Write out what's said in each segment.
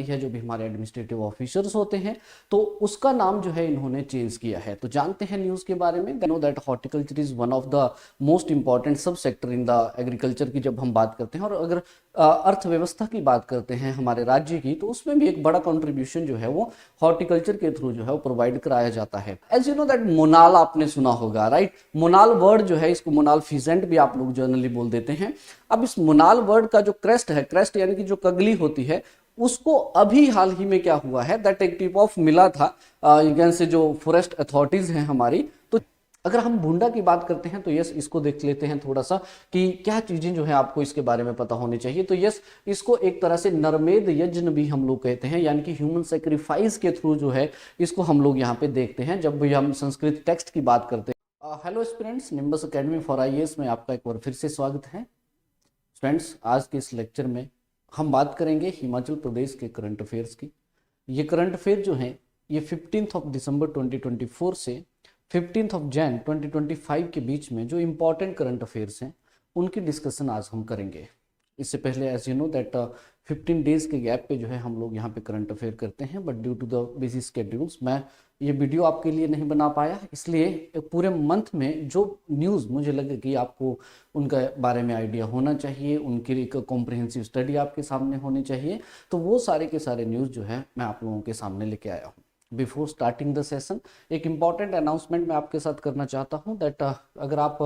है जो भी हमारे एडमिनिस्ट्रेटिव ऑफिसर्स होते हैं, तो उसका नाम जो है इन्होंने चेंज किया है। तो जानते हैं न्यूज़ के बारे में। No that horticulture is one of the most important sub sector in the agriculture की जब हम बात करते हैं, और अगर अर्थव्यवस्था की बात करते हैं हमारे राज्य की, तो उसमें भी एक बड़ा कंट्रीब्यूशन जो है वो हॉर्टिकल्चर के थ्रू जो है वो प्रोवाइड कराया जाता है। एज यू नो दैट मोनाल आपने सुना होगा, राइट। मोनाल वर्ड जो है, इसको मोनाल फिजेंट भी आप लोग जनरली बोल देते हैं। अब इस मोनाल वर्ड का जो क्रेस्ट है, क्रेस्ट यानी कि जो कगली होती है, उसको अभी हाल ही में क्या हुआ है दैट एक टिप ऑफ मिला था से जो फॉरेस्ट अथॉरिटीज हैं हमारी। तो अगर हम भुंडा की बात करते हैं तो यस, इसको देख लेते हैं थोड़ा सा कि क्या चीजें जो है आपको इसके बारे में पता होनी चाहिए। तो यस, इसको एक तरह से नरमेद यज्ञ भी हम लोग कहते हैं, यानी कि ह्यूमन सेक्रीफाइस के थ्रू जो है इसको हम लोग यहाँ पे देखते हैं जब भी हम संस्कृत टेक्स्ट की बात करते हैं। Hello students, nimbus academy for IAS में आपका एक बार फिर से स्वागत है। फ्रेंड्स, आज के इस लेक्चर में हम बात करेंगे हिमाचल प्रदेश के करंट अफेयर्स की। ये करंट अफेयर जो हैं ये 15 दिसंबर 2024 से 15 जैन 2025 के बीच में जो इम्पोर्टेंट करंट अफेयर्स हैं उनकी डिस्कशन आज हम करेंगे। इससे पहले as you know that 15 days के गैप पे जो है हम लोग यहाँ पे करंट अफेयर करते हैं, but due to the busy schedules मैं ये वीडियो आपके लिए नहीं बना पाया, इसलिए पूरे मंथ में जो न्यूज़ मुझे लगे कि आपको उनका बारे में आइडिया होना चाहिए, उनकी एक कॉम्प्रिहेंसिव स्टडी आपके सामने होनी चाहिए, तो वो सारे के सारे न्यूज़ जो है मैं आप लोगों के सामने लेके आया हूँ। बिफोर स्टार्टिंग द सेशन एक इम्पॉर्टेंट अनाउंसमेंट मैं आपके साथ करना चाहता हूं दैट अगर आप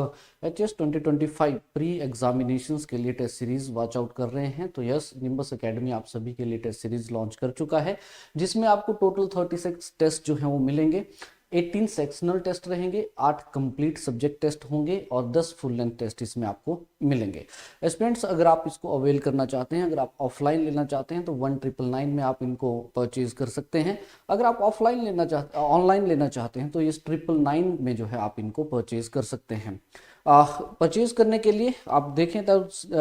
HS 2025 प्री एग्जामिनेशंस के लिए टेस्ट सीरीज वॉच आउट कर रहे हैं तो यस, निम्बस एकेडमी आप सभी के लिए टेस्ट सीरीज लॉन्च कर चुका है, जिसमें आपको टोटल 36 टेस्ट जो हैं वो मिलेंगे। 18 सेक्शनल टेस्ट रहेंगे, 8 कंप्लीट सब्जेक्ट टेस्ट होंगे और 10 फुल लेंथ टेस्ट इसमें आपको मिलेंगे। स्टूडेंट्स, अगर आप इसको अवेल करना चाहते हैं, अगर आप ऑफलाइन लेना चाहते हैं तो 1999 में आप इनको परचेज कर सकते हैं। अगर आप ऑफलाइन लेना चाहते ऑनलाइन लेना चाहते हैं तो ये 999 में जो है आप इनको परचेज कर सकते हैं। परचेज करने के लिए आप देखें तो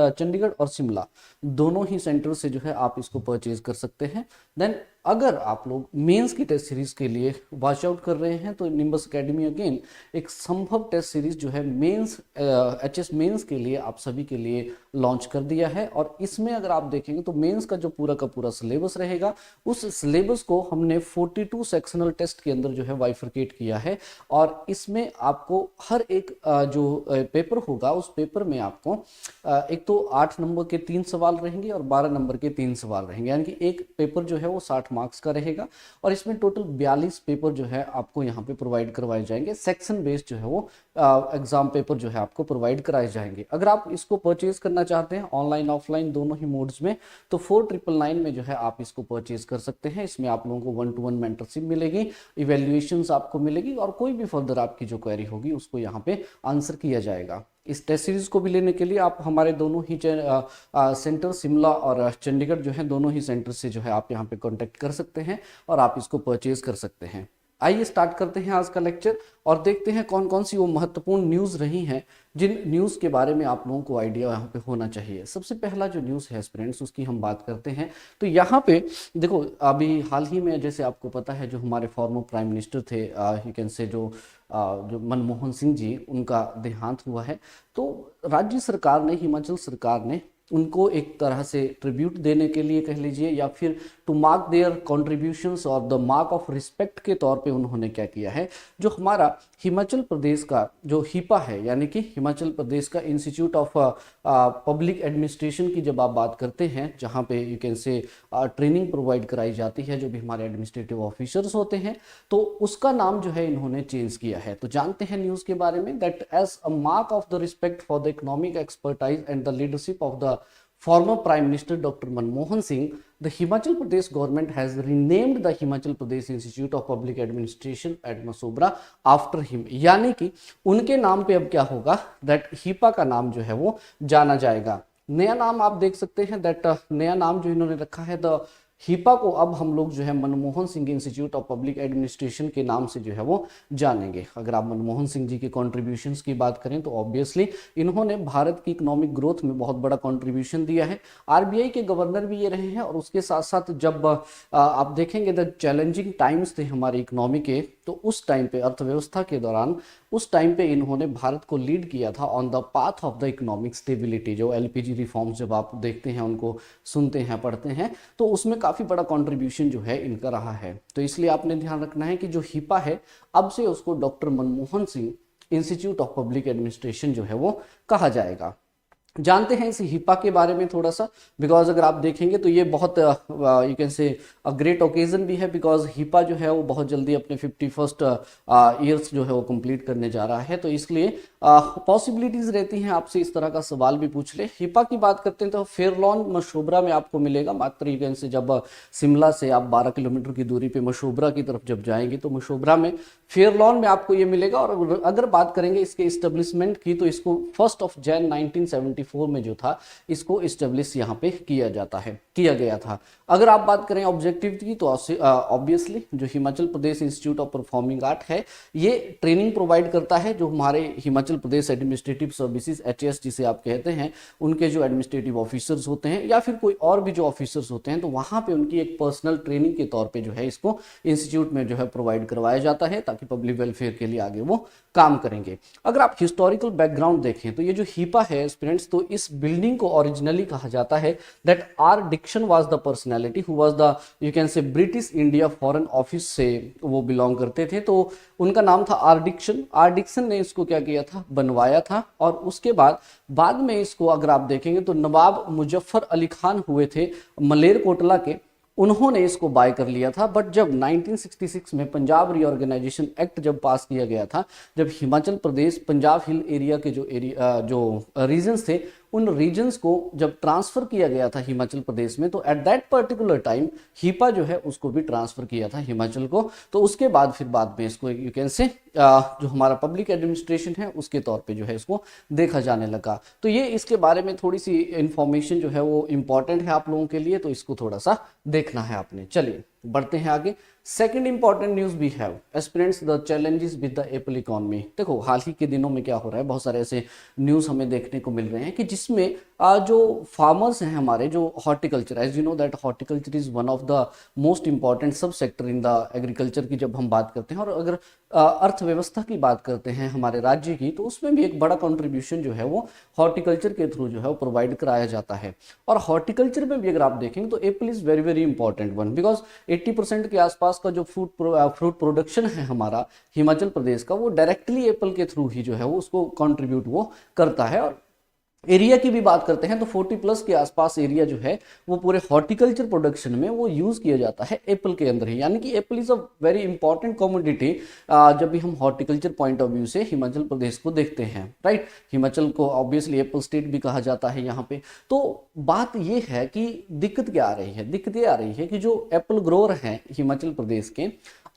चंडीगढ़ और शिमला दोनों ही सेंटर से जो है आप इसको परचेज कर सकते हैं। देन अगर आप लोग मेंस की टेस्ट सीरीज के लिए वॉच आउट कर रहे हैं तो निम्बस एकेडमी अगेन एक संभव टेस्ट सीरीज जो है मेंस HS मेंस के लिए आप सभी के लिए लॉन्च कर दिया है। और इसमें अगर आप देखेंगे तो मेंस का जो पूरा का पूरा सिलेबस रहेगा, उस सिलेबस को हमने 42 सेक्शनल टेस्ट के अंदर जो है बाइफरकेट किया है, और इसमें आपको हर एक जो पेपर होगा उस पेपर में आपको एक तो 8 नंबर के 3 सवाल रहेंगे और 12 नंबर के 3 सवाल रहेंगे, यानी कि एक पेपर जो है वो 60 मार्क्स का रहेगा। और इसमें टोटल 42 पेपर जो है आपको यहाँ पे प्रोवाइड करवाए जाएंगे। सेक्शन बेस्ड जो है वो एग्जाम पेपर जो है आपको प्रोवाइड कराए जाएंगे। अगर आप इसको परचेज करना चाहते हैं ऑनलाइन ऑफलाइन दोनों ही मोड्स में तो 4999 में जो है आप इसको परचेज कर सकते हैं। इसमें आप लोगों को 1-to-1 मेंटरशिप मिलेगी, इवेल्युएशंस आपको मिलेगी, और कोई भी फर्दर आपकी जो क्वेरी होगी उसको यहाँ पे आंसर किया जाएगा। इस टेस्ट सीरीज को भी लेने के लिए आप हमारे दोनों ही सेंटर शिमला और चंडीगढ़ जो है दोनों ही सेंटर से जो है आप यहाँ पे कांटेक्ट कर सकते हैं और आप इसको परचेज कर सकते हैं। आइए स्टार्ट करते हैं आज का लेक्चर और देखते हैं कौन कौन सी वो महत्वपूर्ण न्यूज़ रही हैं जिन न्यूज़ के बारे में आप लोगों को आइडिया यहाँ पे होना चाहिए। सबसे पहला जो न्यूज़ है फ्रेंड्स उसकी हम बात करते हैं। तो यहाँ पे देखो, अभी हाल ही में जैसे आपको पता है जो हमारे फॉर्मर प्राइम मिनिस्टर थे यू कैन से जो मनमोहन सिंह जी, उनका देहांत हुआ है। तो राज्य सरकार ने, हिमाचल सरकार ने उनको एक तरह से ट्रिब्यूट देने के लिए कह लीजिए या फिर टू मार्क देयर कॉन्ट्रीब्यूशंस और द मार्क ऑफ रिस्पेक्ट के तौर पे उन्होंने क्या किया है, जो हमारा हिमाचल प्रदेश का जो हिपा है, यानी कि हिमाचल प्रदेश का इंस्टीट्यूट ऑफ पब्लिक एडमिनिस्ट्रेशन की जब आप बात करते हैं, जहाँ पे यू कैन से ट्रेनिंग प्रोवाइड कराई जाती है जो भी हमारे एडमिनिस्ट्रेटिव ऑफिसर्स होते हैं, तो उसका नाम जो है इन्होंने चेंज किया है। तो जानते हैं न्यूज़ के बारे में that as a mark of the respect for the economic expertise and the leadership of the former Prime Minister Dr. Manmohan Singh, the Himachal Pradesh government has renamed the Himachal Pradesh Institute of Public Administration at Masobra after him। यानी कि उनके नाम पे अब क्या होगा that HIPA का नाम जो है वो जाना जाएगा। नया नाम आप देख सकते हैं दैट नया नाम जो इन्होंने रखा है द हिपा को अब हम लोग जो है Manmohan Singh institute of public administration के नाम से जो है वो जानेंगे। अगर आप मनमोहन सिंह जी के कॉन्ट्रीब्यूशंस की बात करें तो ऑब्वियसली इन्होंने भारत की इकोनॉमिक ग्रोथ में बहुत बड़ा कॉन्ट्रीब्यूशन दिया है। RBI के गवर्नर भी ये रहे हैं, और उसके साथ साथ जब आप देखेंगे द चैलेंजिंग टाइम्स थे हमारी इकोनॉमी के, तो उस टाइम पे अर्थव्यवस्था के दौरान उस टाइम पे इन्होंने भारत को लीड किया था on the path of the economic stability. जो एलपीजी रिफॉर्म्स जब आप देखते हैं, उनको सुनते हैं, पढ़ते हैं, तो उसमें काफ़ी बड़ा कंट्रीब्यूशन जो है इनका रहा है। तो इसलिए आपने ध्यान रखना है कि जो हिपा है, अब से उसको doctor Manmohan Singh institute of public administration जो है वो कहा जाएगा। जानते हैं इस हिपा के बारे में थोड़ा सा, बिकॉज अगर आप देखेंगे तो ये बहुत यू कैन से अ ग्रेट ओकेजन भी है, बिकॉज हिपा जो है वो बहुत जल्दी अपने 51st ईयर्स जो है वो कंप्लीट करने जा रहा है। तो इसलिए पॉसिबिलिटीज रहती हैं आपसे इस तरह का सवाल भी पूछ ले। हिपा की बात करते हैं तो फेयरलॉन मशोबरा में आपको मिलेगा, मात्र यू कैन से जब शिमला से आप 12 किलोमीटर की दूरी पे मशोबरा की तरफ जब जाएंगे तो मशोबरा में फेयरलॉन में आपको ये मिलेगा। और अगर बात करेंगे इसके इस्टेब्लिशमेंट की, तो इसको 1 जनवरी 1974 में जो था, इसको इस्टेब्लिश यहाँ पे किया गया था। अगर आप बात करें ऑब्जेक्टिव की, तो ऑब्वियसली जो Himachal Pradesh institute of performing art है, ये ट्रेनिंग प्रोवाइड करता है जो हमारे Himachal Pradesh administrative services HAS जिसे आप कहते हैं, उनके जो एडमिनिस्ट्रेटिव ऑफिसर्स होते हैं या फिर कोई और भी जो ऑफिसर्स होते हैं, तो वहां पे उनकी एक पर्सनल ट्रेनिंग के तौर पे जो है इसको इंस्टीट्यूट में जो है प्रोवाइड करवाया जाता है, ताकि पब्लिक वेलफेयर के लिए आगे वो काम करेंगे। अगर आप हिस्टोरिकल बैकग्राउंड देखें तो ये जो हिपा है स्टूडेंट्स, तो इस बिल्डिंग को ओरिजिनली कहा जाता है that R Dixon was the personality who was the you can say British India foreign office से वो बिलोंग करते थे। तो उनका नाम था आर डिक्सन। आर डिक्सन ने इसको क्या किया था, बनवाया था। और उसके बाद में इसको अगर आप देखेंगे तो नवाब मुजफ्फर अली खान हुए थे मलेरकोटला के, उन्होंने इसको बाय कर लिया था। बट जब 1966 में पंजाब रीऑर्गेनाइजेशन एक्ट जब पास किया गया था, जब हिमाचल प्रदेश पंजाब हिल एरिया के जो रीजन्स थे, उन रीजन्स को जब ट्रांसफर किया गया था हिमाचल प्रदेश में, तो at that particular time HIPA जो है उसको भी ट्रांसफर किया था हिमाचल को। तो उसके बाद में इसको यू कैन से जो हमारा पब्लिक एडमिनिस्ट्रेशन है उसके तौर पे जो है इसको देखा जाने लगा। तो ये इसके बारे में थोड़ी सी इंफॉर्मेशन जो है वो इंपॉर्टेंट है आप लोगों के लिए, तो इसको थोड़ा सा देखना है आपने। चलिए बढ़ते हैं आगे। Second important news we have aspirants the challenges with the apple economy. देखो हाल ही के दिनों में क्या हो रहा है, बहुत सारे ऐसे न्यूज हमें देखने को मिल रहे हैं कि जिसमें जो फार्मर्स हैं हमारे, जो horticulture, as you know that horticulture is one of the most important sub sector in the agriculture की जब हम बात करते हैं, और अगर अर्थव्यवस्था की बात करते हैं हमारे राज्य की, तो उसमें भी एक बड़ा कंट्रीब्यूशन जो है वो हॉर्टिकल्चर के थ्रू जो है वो प्रोवाइड कराया जाता है। और हॉर्टिकल्चर में भी अगर आप देखेंगे तो Apple is very very important one, because 80% के आसपास का जो फ्रूट प्रोडक्शन है हमारा हिमाचल प्रदेश का, वो डायरेक्टली एप्पल के थ्रू ही जो है वो उसको कंट्रीब्यूट वो करता है। और एरिया की भी बात करते हैं तो 40+ के आसपास एरिया जो है वो पूरे हॉर्टिकल्चर प्रोडक्शन में वो यूज किया जाता है एप्पल के अंदर ही। यानी कि Apple is a very important commodity जब भी हम हॉर्टिकल्चर पॉइंट ऑफ व्यू से हिमाचल प्रदेश को देखते हैं, राइट। हिमाचल को ऑब्वियसली एप्पल स्टेट भी कहा जाता है यहाँ पे। तो बात ये है कि दिक्कत क्या आ रही है, दिक्कत ये आ रही है कि जो एप्पल ग्रोअर हैं हिमाचल प्रदेश के,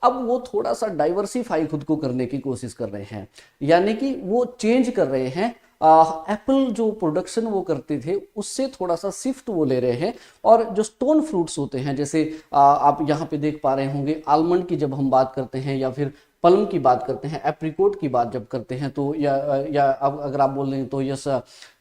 अब वो थोड़ा सा डाइवर्सिफाई खुद को करने की कोशिश कर रहे हैं, यानी कि वो चेंज कर रहे हैं। एप्पल जो प्रोडक्शन वो करते थे उससे थोड़ा सा शिफ्ट वो ले रहे हैं। और जो स्टोन फ्रूट्स होते हैं, जैसे आप यहाँ पे देख पा रहे होंगे आलमंड की जब हम बात करते हैं, या फिर प्लम की बात करते हैं, एप्रिकोट की बात जब करते हैं, तो या अब अगर आप बोल रहे हैं तो यस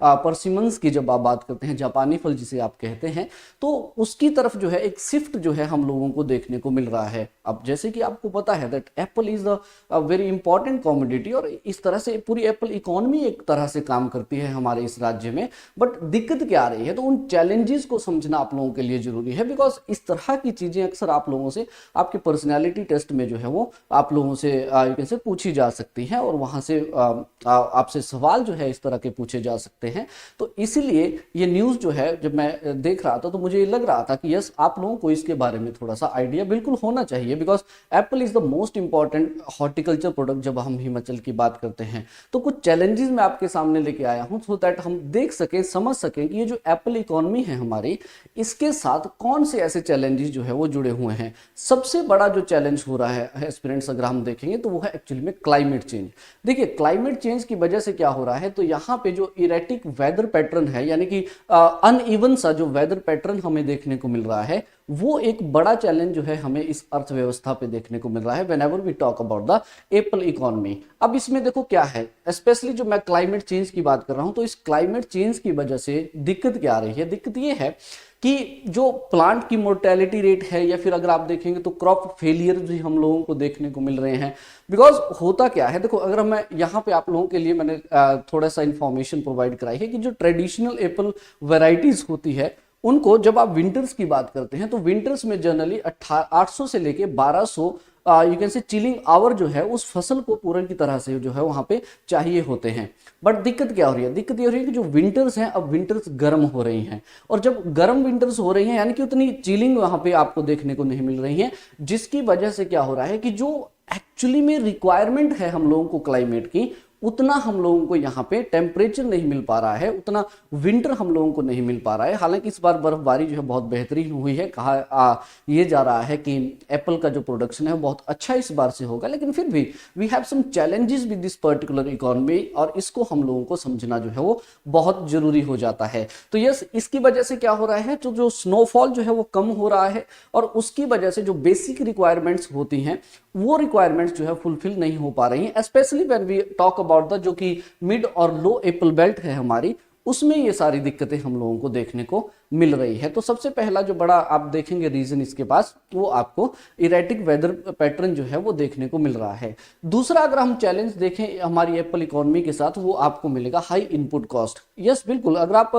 परसिमन्स की जब आप बात करते हैं, जापानी फल जिसे आप कहते हैं, तो उसकी तरफ जो है एक शिफ्ट जो है हम लोगों को देखने को मिल रहा है। अब जैसे कि आपको पता है that Apple is a very important commodity, और इस तरह से पूरी एप्पल इकोनॉमी एक तरह से काम करती है हमारे इस राज्य में। बट दिक्कत क्या आ रही है, तो उन चैलेंजेस को समझना आप लोगों के लिए जरूरी है, बिकॉज इस तरह की चीजें अक्सर आप लोगों से आपके पर्सनैलिटी टेस्ट में जो है वो आप लोगों से से पूछी जा सकती हैं, और वहां से आपसे सवाल जो है इस तरह के पूछे जा सकते हैं। तो इसीलिए ये न्यूज़ जो है जब मैं देख रहा था तो मुझे ये लग रहा था कि यस आप लोगों को इसके बारे में थोड़ा सा आइडिया बिल्कुल होना चाहिए, because Apple is the most important horticulture product जब हम हिमाचल की बात करते हैं। तो कुछ चैलेंजेस मैं आपके सामने लेके आया हूं सो दैट हम देख सकें, समझ सकें कि ये जो एप्पल इकोनॉमी है हमारी, इसके साथ कौन से ऐसे चैलेंजेस जो है वो जुड़े हुए हैं। सबसे बड़ा जो चैलेंज हो रहा है एस्पिरेंट्स अगर हम देखेंगे तो वो है एक्चुअली में क्लाइमेट चेंज। देखिए क्लाइमेट चेंज की वजह से क्या हो रहा है, तो यहाँ पे जो इरेटिक वेदर पैटर्न है, यानी कि अनइवन सा जो वेदर पैटर्न हमें देखने को मिल रहा है, वो एक बड़ा चैलेंज जो है हमें इस अर्थव्यवस्था पे देखने को मिल रहा है whenever we talk about the apple economy. अब इसमें देखो क्या है, स्पेशली जो मैं क्लाइमेट चेंज की बात कर रहा हूं, तो इस क्लाइमेट चेंज की वजह से दिक्कत क्या आ रही है? दिक्कत ये है कि जो प्लांट की मोर्टेलिटी रेट है, या फिर अगर आप देखेंगे तो क्रॉप फेलियर भी हम लोगों को देखने को मिल रहे हैं। बिकॉज होता क्या है, देखो अगर मैं यहाँ पे आप लोगों के लिए मैंने थोड़ा सा इंफॉर्मेशन प्रोवाइड कराई है कि जो ट्रेडिशनल एप्पल वेराइटीज होती है उनको जब आप विंटर्स की बात करते हैं तो विंटर्स में जनरली 800 से लेके 1200 you can say chilling hour जो है उस फसल को पूरी की तरह से जो है वहां पे चाहिए होते हैं। बट दिक्कत क्या हो रही है? दिक्कत ये हो रही है कि जो विंटर्स हैं अब विंटर्स गर्म हो रही हैं, और जब गर्म विंटर्स हो रही हैं यानी कि उतनी चिलिंग वहां पे आपको देखने को नहीं मिल रही है, जिसकी वजह से क्या हो रहा है कि जो एक्चुअली में रिक्वायरमेंट है हम लोगों को क्लाइमेट की, उतना हम लोगों को यहाँ पे टेम्परेचर नहीं मिल पा रहा है, उतना विंटर हम लोगों को नहीं मिल पा रहा है। हालांकि इस बार बर्फबारी जो है बहुत बेहतरीन हुई है, कहा ये जा रहा है कि एप्पल का जो प्रोडक्शन है वो बहुत अच्छा इस बार से होगा, लेकिन फिर भी we have some challenges with this particular economy, और इसको हम लोगों को समझना जो है वो बहुत जरूरी हो जाता है। तो यस, इसकी वजह से क्या हो रहा है, तो जो स्नोफॉल जो है वो कम हो रहा है, और उसकी वजह से जो बेसिक रिक्वायरमेंट्स होती हैं वो रिक्वायरमेंट्स जो है फुलफिल नहीं हो पा रही हैं, specially when we talk about the जो कि मिड और लो एप्पल बेल्ट है हमारी, उसमें ये सारी दिक्कतें हम लोगों को देखने को मिल रही है। तो सबसे पहला जो बड़ा आप देखेंगे रीजन इसके पास, वो आपको इरेटिक वेदर पैटर्न जो है वो देखने को मिल रहा है। दूसरा अगर हम चैलेंज देखें हमारी एप्पल इकोनॉमी के साथ, वो आपको मिलेगा हाई इनपुट कॉस्ट। यस बिल्कुल, अगर आप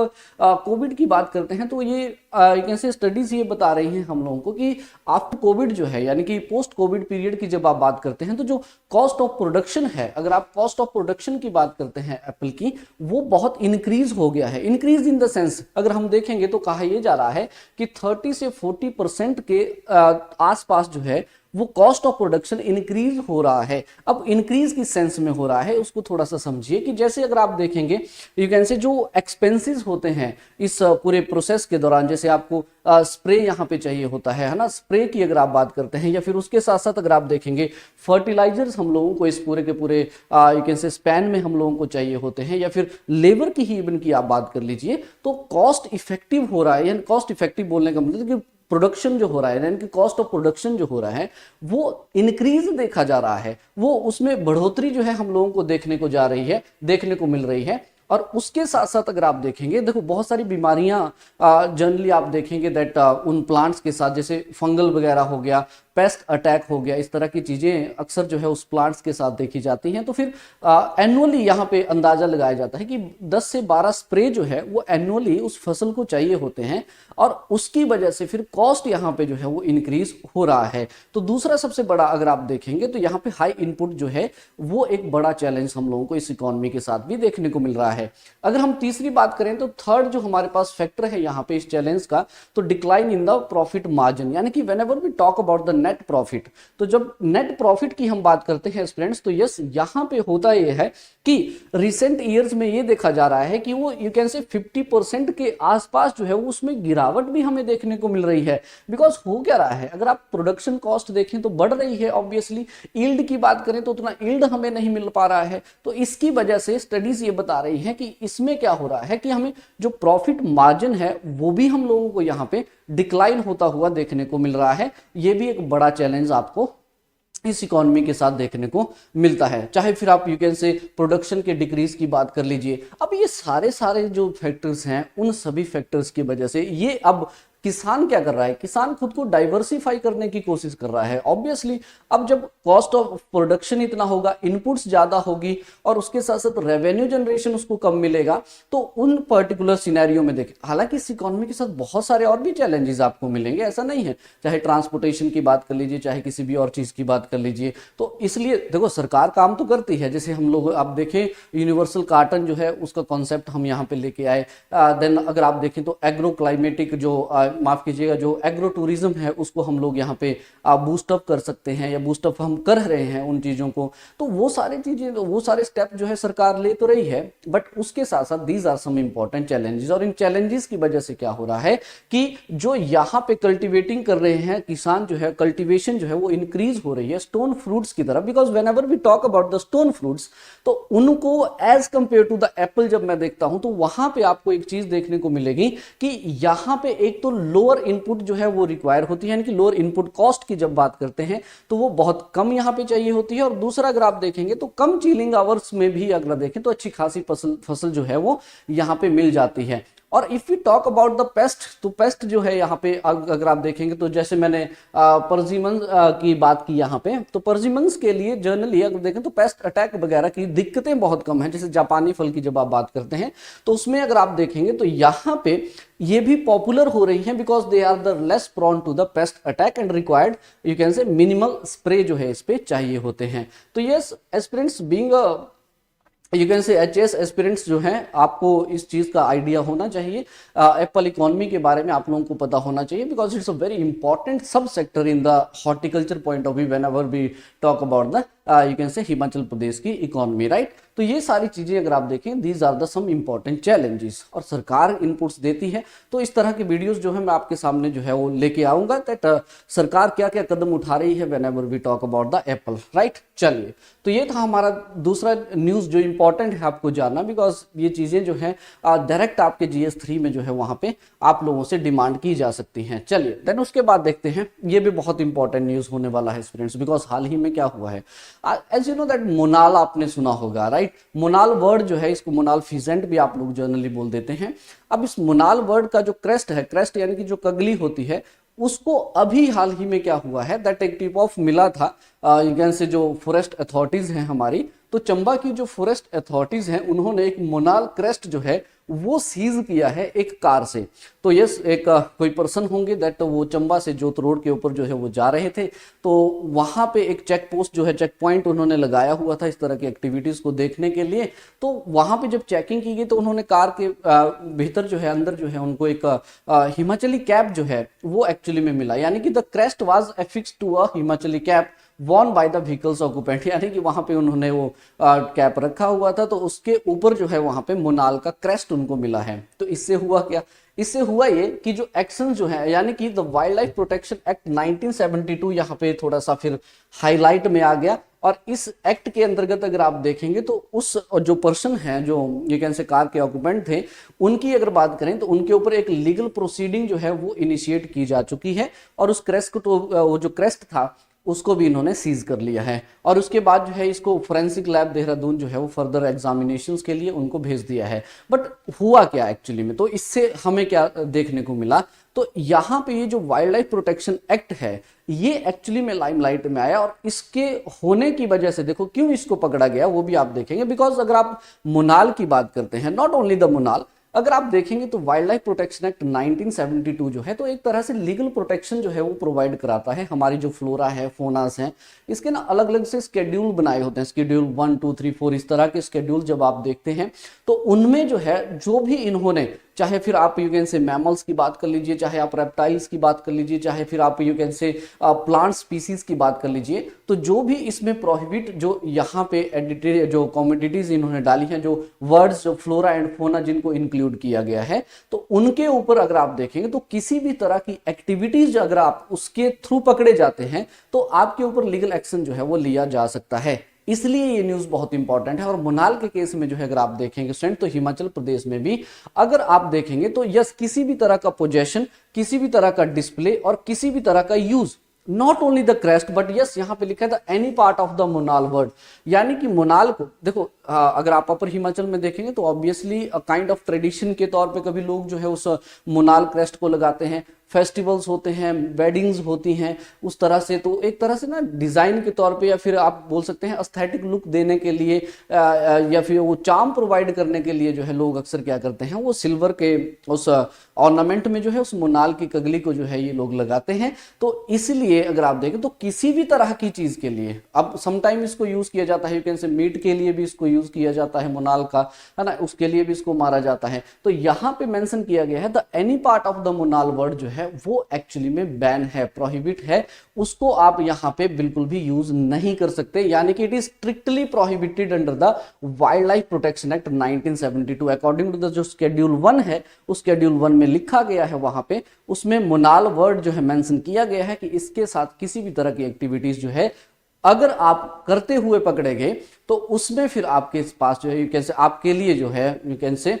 कोविड की बात करते हैं तो ये कैसे स्टडीज ये बता रही हैं हम लोगों को कि आफ्टर कोविड जो है यानी कि पोस्ट कोविड पीरियड की जब आप बात करते हैं तो जो कॉस्ट ऑफ प्रोडक्शन है, अगर आप कॉस्ट ऑफ प्रोडक्शन की बात करते हैं एप्पल की, वो बहुत इंक्रीज हो गया है। इंक्रीज इन द सेंस अगर हम देखेंगे तो कहा यह जा रहा है कि 30 से 40% के आसपास जो है वो कॉस्ट ऑफ प्रोडक्शन इंक्रीज हो रहा है। अब इंक्रीज किस सेंस में हो रहा है उसको थोड़ा सा समझिए कि जैसे अगर आप देखेंगे यू कैन से जो एक्सपेंसेस होते हैं इस पूरे प्रोसेस के दौरान, जैसे आपको स्प्रे यहाँ पे चाहिए होता है ना, स्प्रे की अगर आप बात करते हैं, या फिर उसके साथ साथ अगर आप देखेंगे फर्टिलाइजर्स हम लोगों को इस पूरे के पूरे यू कैन से स्पैन में हम लोगों को चाहिए होते हैं, या फिर लेबर की ही इवन की आप बात कर लीजिए, तो कॉस्ट इफेक्टिव हो रहा है। यानी कॉस्ट इफेक्टिव बोलने का मतलब कि प्रोडक्शन जो हो रहा है यानी कि कॉस्ट ऑफ प्रोडक्शन जो हो रहा है वो इंक्रीज देखा जा रहा है, वो उसमें बढ़ोतरी जो है हम लोगों को देखने को जा रही है, देखने को मिल रही है। और उसके साथ साथ अगर आप देखेंगे, देखो बहुत सारी बीमारियां जनरली आप देखेंगे दैट उन प्लांट्स के साथ, जैसे फंगल वगैरह हो गया, पेस्ट अटैक हो गया, इस तरह की चीजें अक्सर जो है उस प्लांट्स के साथ देखी जाती हैं। तो फिर एनुअली यहाँ पे अंदाजा लगाया जाता है कि 10 से 12 स्प्रे जो है वो एनुअली उस फसल को चाहिए होते हैं, और उसकी वजह से फिर कॉस्ट यहाँ पे जो है वो इंक्रीज हो रहा है। तो दूसरा सबसे बड़ा अगर आप देखेंगे तो यहाँ पे हाई इनपुट जो है वो एक बड़ा चैलेंज हम लोगों को इस इकोनॉमी के साथ भी देखने को मिल रहा है। अगर हम तीसरी बात करें तो थर्ड जो हमारे पास फैक्टर है यहाँ पे इस चैलेंज का, तो decline in the profit margin, यानी कि whenever we talk about the net profit, तो जब नेट प्रॉफिट की हम बात करते हैं स्टूडेंट्स, तो यस यहाँ पे होता यह है कि रिसेंट ईयर्स में ये देखा जा रहा है कि वो यू कैन से 50% के आसपास जो है वो उसमें गिरावट भी हमें देखने को मिल रही है। बिकॉज हो क्या रहा है, अगर आप प्रोडक्शन कॉस्ट देखें तो बढ़ रही है ऑब्वियसली, ईल्ड की बात करें तो उतना ईल्ड हमें नहीं मिल पा रहा है। तो इसकी वजह से स्टडीज ये बता रही है कि इसमें क्या हो रहा है कि हमें जो प्रॉफिट मार्जिन है वो भी हम लोगों को यहाँ पे डिक्लाइन होता हुआ देखने को मिल रहा है। ये भी एक बड़ा चैलेंज आपको इस इकोनॉमी के साथ देखने को मिलता है। चाहे फिर आप यू कैन से प्रोडक्शन के डिक्रीज की बात कर लीजिए। अब ये सारे जो फैक्टर्स हैं, उन सभी फैक्टर्स की वजह से ये अब किसान क्या कर रहा है, किसान खुद को डाइवर्सिफाई करने की कोशिश कर रहा है। ऑब्वियसली अब जब कॉस्ट ऑफ प्रोडक्शन इतना होगा, इनपुट्स ज्यादा होगी, और उसके साथ साथ रेवेन्यू जनरेशन उसको कम मिलेगा, तो उन पर्टिकुलर सिनेरियो में देखें, हालांकि इस इकोनॉमी के साथ बहुत सारे और भी चैलेंजेस आपको मिलेंगे, ऐसा नहीं है, चाहे ट्रांसपोर्टेशन की बात कर लीजिए, चाहे किसी भी और चीज की बात कर लीजिए। तो इसलिए देखो सरकार काम तो करती है, जैसे हम लोग आप देखें यूनिवर्सल कार्टन जो है उसका कॉन्सेप्ट हम यहाँ पे लेके आए। देन अगर आप देखें तो एग्रो क्लाइमेटिक जो माफ कीजिएगा जो एग्रो टूरिज्म है उसको हम लोग यहाँ पे बूस्ट अप कर सकते हैं, या बूस्ट अप हम कर रहे हैं उन चीजों को। तो वो सारी चीजें, वो सारे स्टेप जो है सरकार ले तो रही है, बट उसके साथ साथ these are some important challenges. और इन चैलेंजेस की वजह से क्या हो रहा है कि जो यहाँ पे कल्टिवेटिंग कर रहे हैं किसान जो है, कल्टिवेशन जो है वो इंक्रीज हो रही है स्टोन फ्रूट्स की तरफ। Because whenever we talk about the stone fruits, तो उनको as compare to the apple जब मैं देखता हूं तो वहां पे आपको एक चीज देखने को मिलेगी कि यहाँ पे एक तो लोअर इनपुट जो है वो रिक्वायर होती है, यानी कि लोअर इनपुट कॉस्ट की जब बात करते हैं तो वो बहुत कम यहाँ पे चाहिए होती है। और दूसरा अगर आप देखेंगे तो कम चिलिंग आवर्स में भी अगर देखें तो अच्छी खासी फसल जो है वो यहाँ पे मिल जाती है। और if you talk about the paste, तो पेस्ट जो है यहाँ पे अगर आप देखेंगे तो जैसे मैंने परजीमन की बात की यहाँ पे, तो परजीमन्स के लिए जनरली अगर देखें तो पेस्ट अटैक वगैरह की दिक्कतें बहुत कम है। जैसे जापानी फल की जब आप बात करते हैं तो उसमें अगर आप देखेंगे तो यहाँ पे ये भी पॉपुलर हो रही हैं because they are the less prone to the pest attack and required you can say minimal spray जो है इस पे चाहिए होते हैं। तो yes aspirants being you can say HS aspirants जो हैं आपको इस चीज का आइडिया होना चाहिए, एप्पल इकोनॉमी के बारे में आप लोगों को पता होना चाहिए because it's a very important sub sector in the horticulture point of view whenever we talk about the you can say Himachal प्रदेश की इकोनॉमी, राइट। तो ये सारी चीजें अगर आप देखें these are the some important challenges, और सरकार इनपुट्स देती है तो इस तरह के वीडियोस जो है मैं आपके सामने जो है वो लेके आऊंगा दैट सरकार क्या क्या कदम उठा रही है whenever we talk about the apple, right. चलिए, तो ये था हमारा दूसरा न्यूज जो इंपॉर्टेंट है आपको जानना बिकॉज ये चीजें जो है डायरेक्ट आपके GS3 में जो है वहां पे आप लोगों से डिमांड की जा सकती हैं। चलिए देन उसके बाद देखते हैं, ये भी बहुत इंपॉर्टेंट न्यूज होने वाला है स्टूडेंट्स बिकॉज हाल ही में क्या हुआ है, एज यू नो दैट मोनाल आपने सुना होगा, राइट। मोनाल वर्ड जो है इसको मोनाल फिजेंट भी आप लोग जनरली बोल देते हैं। अब इस मोनाल वर्ड का जो क्रेस्ट है, क्रेस्ट यानी कि जो कगली होती है, उसको अभी हाल ही में क्या हुआ है दैट एक टिप ऑफ मिला था यूं से जो फॉरेस्ट अथॉरिटीज हैं हमारी, तो चंबा की जो फॉरेस्ट अथॉरिटीज हैं उन्होंने एक मोनाल क्रेस्ट जो है वो सीज किया है एक कार से। तो यस एक कोई पर्सन होंगे दैट वो चंबा से जोत रोड के ऊपर जो है वो जा रहे थे, तो वहां पे एक चेक पोस्ट जो है चेक पॉइंट उन्होंने लगाया हुआ था इस तरह की एक्टिविटीज को देखने के लिए। तो वहां पे जब चेकिंग की गई तो उन्होंने कार के भीतर जो है अंदर जो है उनको एक हिमाचली कैप जो है वो एक्चुअली में मिला, यानी कि the crest was affixed to a Himachali cap worn by the vehicle's occupant, यानी कि वहां पे उन्होंने वो कैप रखा हुआ था तो उसके ऊपर जो है वहां पे मोनाल का क्रेस्ट उनको मिला है। तो इससे हुआ क्या, इससे हुआ ये कि जो एक्शन जो है यानी कि the wildlife protection act 1972 यहाँ पे थोड़ा सा फिर हाईलाइट में आ गया। और इस एक्ट के अंतर्गत अगर आप देखेंगे तो उस जो पर्सन है जो ये कैन से कार के ऑक्यूपेंट थे उनकी अगर बात करें तो उनके ऊपर एक लीगल प्रोसीडिंग जो है वो इनिशिएट की जा चुकी है और उस क्रेस्ट को वो जो क्रेस्ट था उसको भी इन्होंने सीज कर लिया है। और उसके बाद जो है इसको फोरेंसिक लैब देहरादून जो है वो फर्दर एग्जामिनेशंस के लिए उनको भेज दिया है। बट हुआ क्या एक्चुअली में, तो इससे हमें क्या देखने को मिला, तो यहाँ पे ये जो वाइल्ड लाइफ प्रोटेक्शन एक्ट है ये एक्चुअली में लाइमलाइट में आया और इसके होने की वजह से देखो क्यों इसको पकड़ा गया वो भी आप देखेंगे। बिकॉज अगर आप मोनाल की बात करते हैं, नॉट ओनली द मोनाल, अगर आप देखेंगे तो वाइल्ड लाइफ प्रोटेक्शन एक्ट 1972 जो है तो एक तरह से लीगल प्रोटेक्शन जो है वो प्रोवाइड कराता है। हमारी जो फ्लोरा है, फोनास है, इसके ना अलग अलग से स्केड्यूल बनाए होते हैं, स्केड्यूल 1 2 3 4 इस तरह के स्केड्यूल जब आप देखते हैं तो उनमें जो है जो भी इन्होंने, चाहे फिर आप यू कैन से मैमल्स की बात कर लीजिए, चाहे आप रेप्टाइल्स की बात कर लीजिए, चाहे फिर आप यू कैन से प्लांट स्पीसीज की बात कर लीजिए, तो जो भी इसमें प्रोहिबिट जो यहाँ पे एडिटेड जो कॉमोडिटीज इन्होंने डाली हैं, जो वर्ड्स जो फ्लोरा एंड फोना जिनको इंक्लूड किया गया है, तो उनके ऊपर अगर आप देखेंगे तो किसी भी तरह की एक्टिविटीज अगर आप उसके थ्रू पकड़े जाते हैं तो आपके ऊपर लीगल एक्शन जो है वो लिया जा सकता है। इसलिए ये न्यूज बहुत इंपॉर्टेंट है। और मोनाल के केस में जो है अगर आप देखेंगे स्टूडेंट तो हिमाचल प्रदेश में भी अगर आप देखेंगे तो यस किसी भी तरह का पोजेशन, किसी भी तरह का डिस्प्ले और किसी भी तरह का use, not only the crest but yes यहाँ पे लिखा है the any part of the monal word, यानी कि मोनाल को देखो अगर आप अपर हिमाचल में देखेंगे तो ऑब्वियसली काइंड ऑफ ट्रेडिशन के तौर पे कभी लोग जो है उस मोनाल क्रेस्ट को लगाते हैं, फेस्टिवल्स होते हैं, वेडिंग्स होती हैं उस तरह से, तो एक तरह से ना डिजाइन के तौर पे या फिर आप बोल सकते हैं एस्थेटिक लुक देने के लिए या फिर वो चार्म प्रोवाइड करने के लिए जो है लोग अक्सर क्या करते हैं वो सिल्वर के उस ऑर्नामेंट में जो है उस मोनाल की कगली को जो है ये लोग लगाते हैं। तो इसलिए अगर आप देखें तो किसी भी तरह की चीज के लिए, अब समटाइम इसको यूज किया जाता है, यू कैन से मीट के लिए भी इसको यूज किया जाता है मोनाल का, है ना, उसके लिए भी इसको मारा जाता है। तो यहाँ पे मेंशन किया गया है the any part of the monal word जो है वो एक्चुअली में बैन है, प्रोहिबिट है, उसको आप यहाँ पे बिल्कुल भी यूज नहीं कर सकते, यानी कि it is strictly prohibited under the wildlife protection act 1972 according to the जो शेड्यूल 1 है उस शेड्यूल 1 में लिखा गया है, वहां पे उसमें मोनाल वर्ड जो है मेंशन किया गया है कि इसके साथ किसी भी तरह की एक्टिविटीज जो है अगर आप करते हुए पकड़े गए तो उसमें फिर आपके पास जो है यू कैन से आपके लिए जो है यू कैन से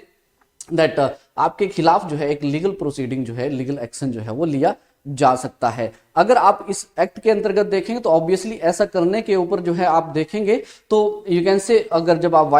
दैट आपके खिलाफ जो है एक लीगल प्रोसीडिंग जो है, लीगल एक्शन जो है वो लिया जा सकता है। अगर आप इस एक्ट के अंतर्गत देखेंगे तो ऑब्वियसली ऐसा करने के ऊपर जो है आप देखेंगे तो यू कैन से, अगर जब आप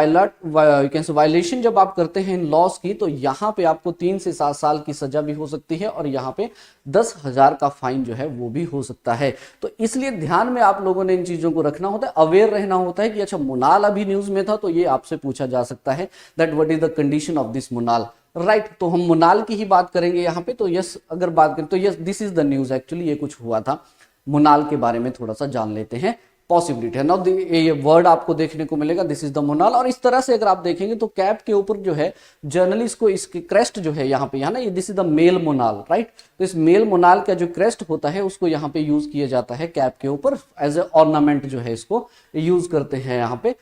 यू कैन से वायलेशन जब आप करते हैं इन लॉस की, तो यहाँ पे आपको 3 से 7 साल की सजा भी हो सकती है और यहाँ पे 10,000 का फाइन जो है वो भी हो सकता है। तो इसलिए ध्यान में आप लोगों ने इन चीजों को रखना होता है, अवेयर रहना होता है कि अच्छा मुनाल अभी न्यूज में था तो ये आपसे पूछा जा सकता है that what is the condition of this Munal, right. तो हम मुनाल की ही बात करेंगे यहाँ पे। तो यस, अगर बात करें तो yes, this is the news, actually ये कुछ हुआ था। मुनाल के बारे में थोड़ा सा जान लेते हैं, पॉसिबिलिटी है ना, ये वर्ड आपको देखने को मिलेगा, दिस इज द मुनाल। और इस तरह से अगर आप देखेंगे तो कैप के ऊपर जो है जर्नलिस्ट को इसकी क्रेस्ट जो है यहाँ पे, यहाँ ना, ये this is the male monal, right. तो इस मेल मुनाल का जो क्रेस्ट होता है उसको यहाँ पे यूज किया जाता है कैप के ऊपर एज ए ऑर्नामेंट जो है, इसको यूज करते हैं यहाँ पे।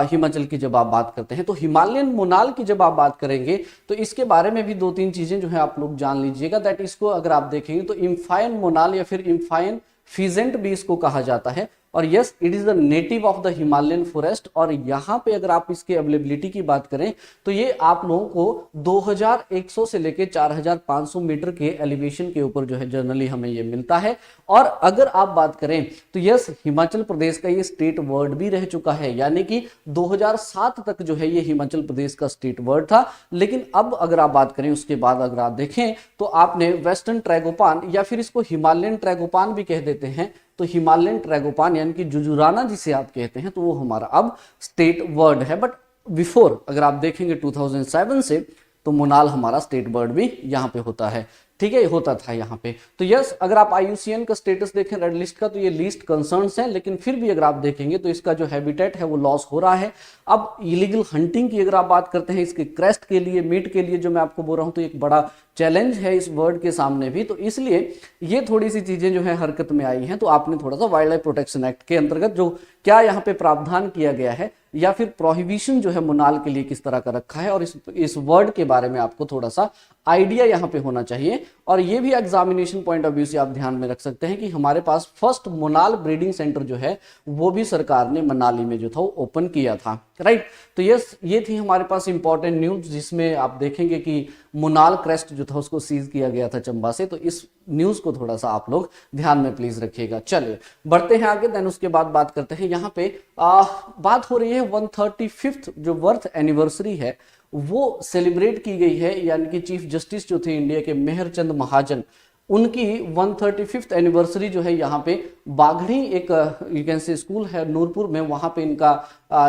हिमाचल की जब आप बात करते हैं तो हिमालयन मुनाल की जब आप बात करेंगे तो इसके बारे में भी 2-3 चीजें जो है आप लोग जान लीजिएगा। दैट इसको अगर आप देखेंगे तो इम्फाइन मुनाल या फिर इम्फाइन फीजेंट भी इसको कहा जाता है। और yes, it is the native of the Himalayan forest. और यहाँ पे अगर आप इसके अवेलेबिलिटी की बात करें तो ये आप लोगों को 2100 से लेके 4500 मीटर के एलिवेशन के ऊपर जो है जनरली हमें ये मिलता है। और अगर आप बात करें तो यस, हिमाचल प्रदेश का ये स्टेट वर्ड भी रह चुका है, यानी कि 2007 तक जो है ये हिमाचल प्रदेश का स्टेट वर्ड था। लेकिन अब अगर आप बात करें उसके बाद अगर आप देखें तो आपने वेस्टर्न ट्रैगोपान या फिर इसको हिमालयन ट्रैगोपान भी कह देते हैं, तो हिमालयन ट्रैगोपान यानी कि जुजुराना जिसे आप कहते हैं, तो वो हमारा अब स्टेट वर्ड है। बट बिफोर अगर आप देखेंगे 2007 से तो मुनाल हमारा स्टेट वर्ड भी यहाँ पे होता है, ठीक है, होता था यहाँ पे। तो यस, अगर आप IUCN का स्टेटस देखें रेड लिस्ट का तो ये लीस्ट कंसर्न्स है, लेकिन फिर भी अगर आप देखेंगे तो इसका जो हैबिटेट है वो लॉस हो रहा है। अब इलीगल हंटिंग की अगर आप बात करते हैं, इसके क्रेस्ट के लिए, मीट के लिए जो मैं आपको बोल रहा हूँ, तो एक बड़ा चैलेंज है इस वर्ड के सामने भी। तो इसलिए ये थोड़ी सी चीजें जो है हरकत में आई हैं। तो आपने थोड़ा सा वाइल्ड लाइफ प्रोटेक्शन एक्ट के अंतर्गत जो क्या यहाँ पे प्रावधान किया गया है या फिर प्रोहिबिशन जो है मुनाल के लिए किस तरह का रखा है, और इस वर्ड के बारे में आपको थोड़ा सा आइडिया यहाँ पे होना चाहिए। और ये भी एग्जामिनेशन पॉइंट ऑफ व्यू से आप ध्यान में रख सकते हैं कि हमारे पास फर्स्ट मुनाल ब्रीडिंग सेंटर जो है वो भी सरकार ने मनाली में जो था वो ओपन किया था, राइट। तो ये थी हमारे पास इंपॉर्टेंट न्यूज, जिसमें आप देखेंगे कि मुनाल क्रेस्ट जो था उसको सीज किया गया था चंबा से। तो इस न्यूज को थोड़ा सा आप लोग ध्यान में प्लीज रखिएगा। चलिए बढ़ते हैं आगे, देन उसके बाद बात करते हैं। यहाँ पे बात हो रही है 135th जो बर्थ एनिवर्सरी है वो सेलिब्रेट की गई है, यानी कि चीफ जस्टिस जो थे इंडिया के मेहरचंद महाजन, उनकी 135th एनिवर्सरी जो है यहाँ पे बाघड़ी एक यू कैन से स्कूल है नूरपुर में, वहां पे इनका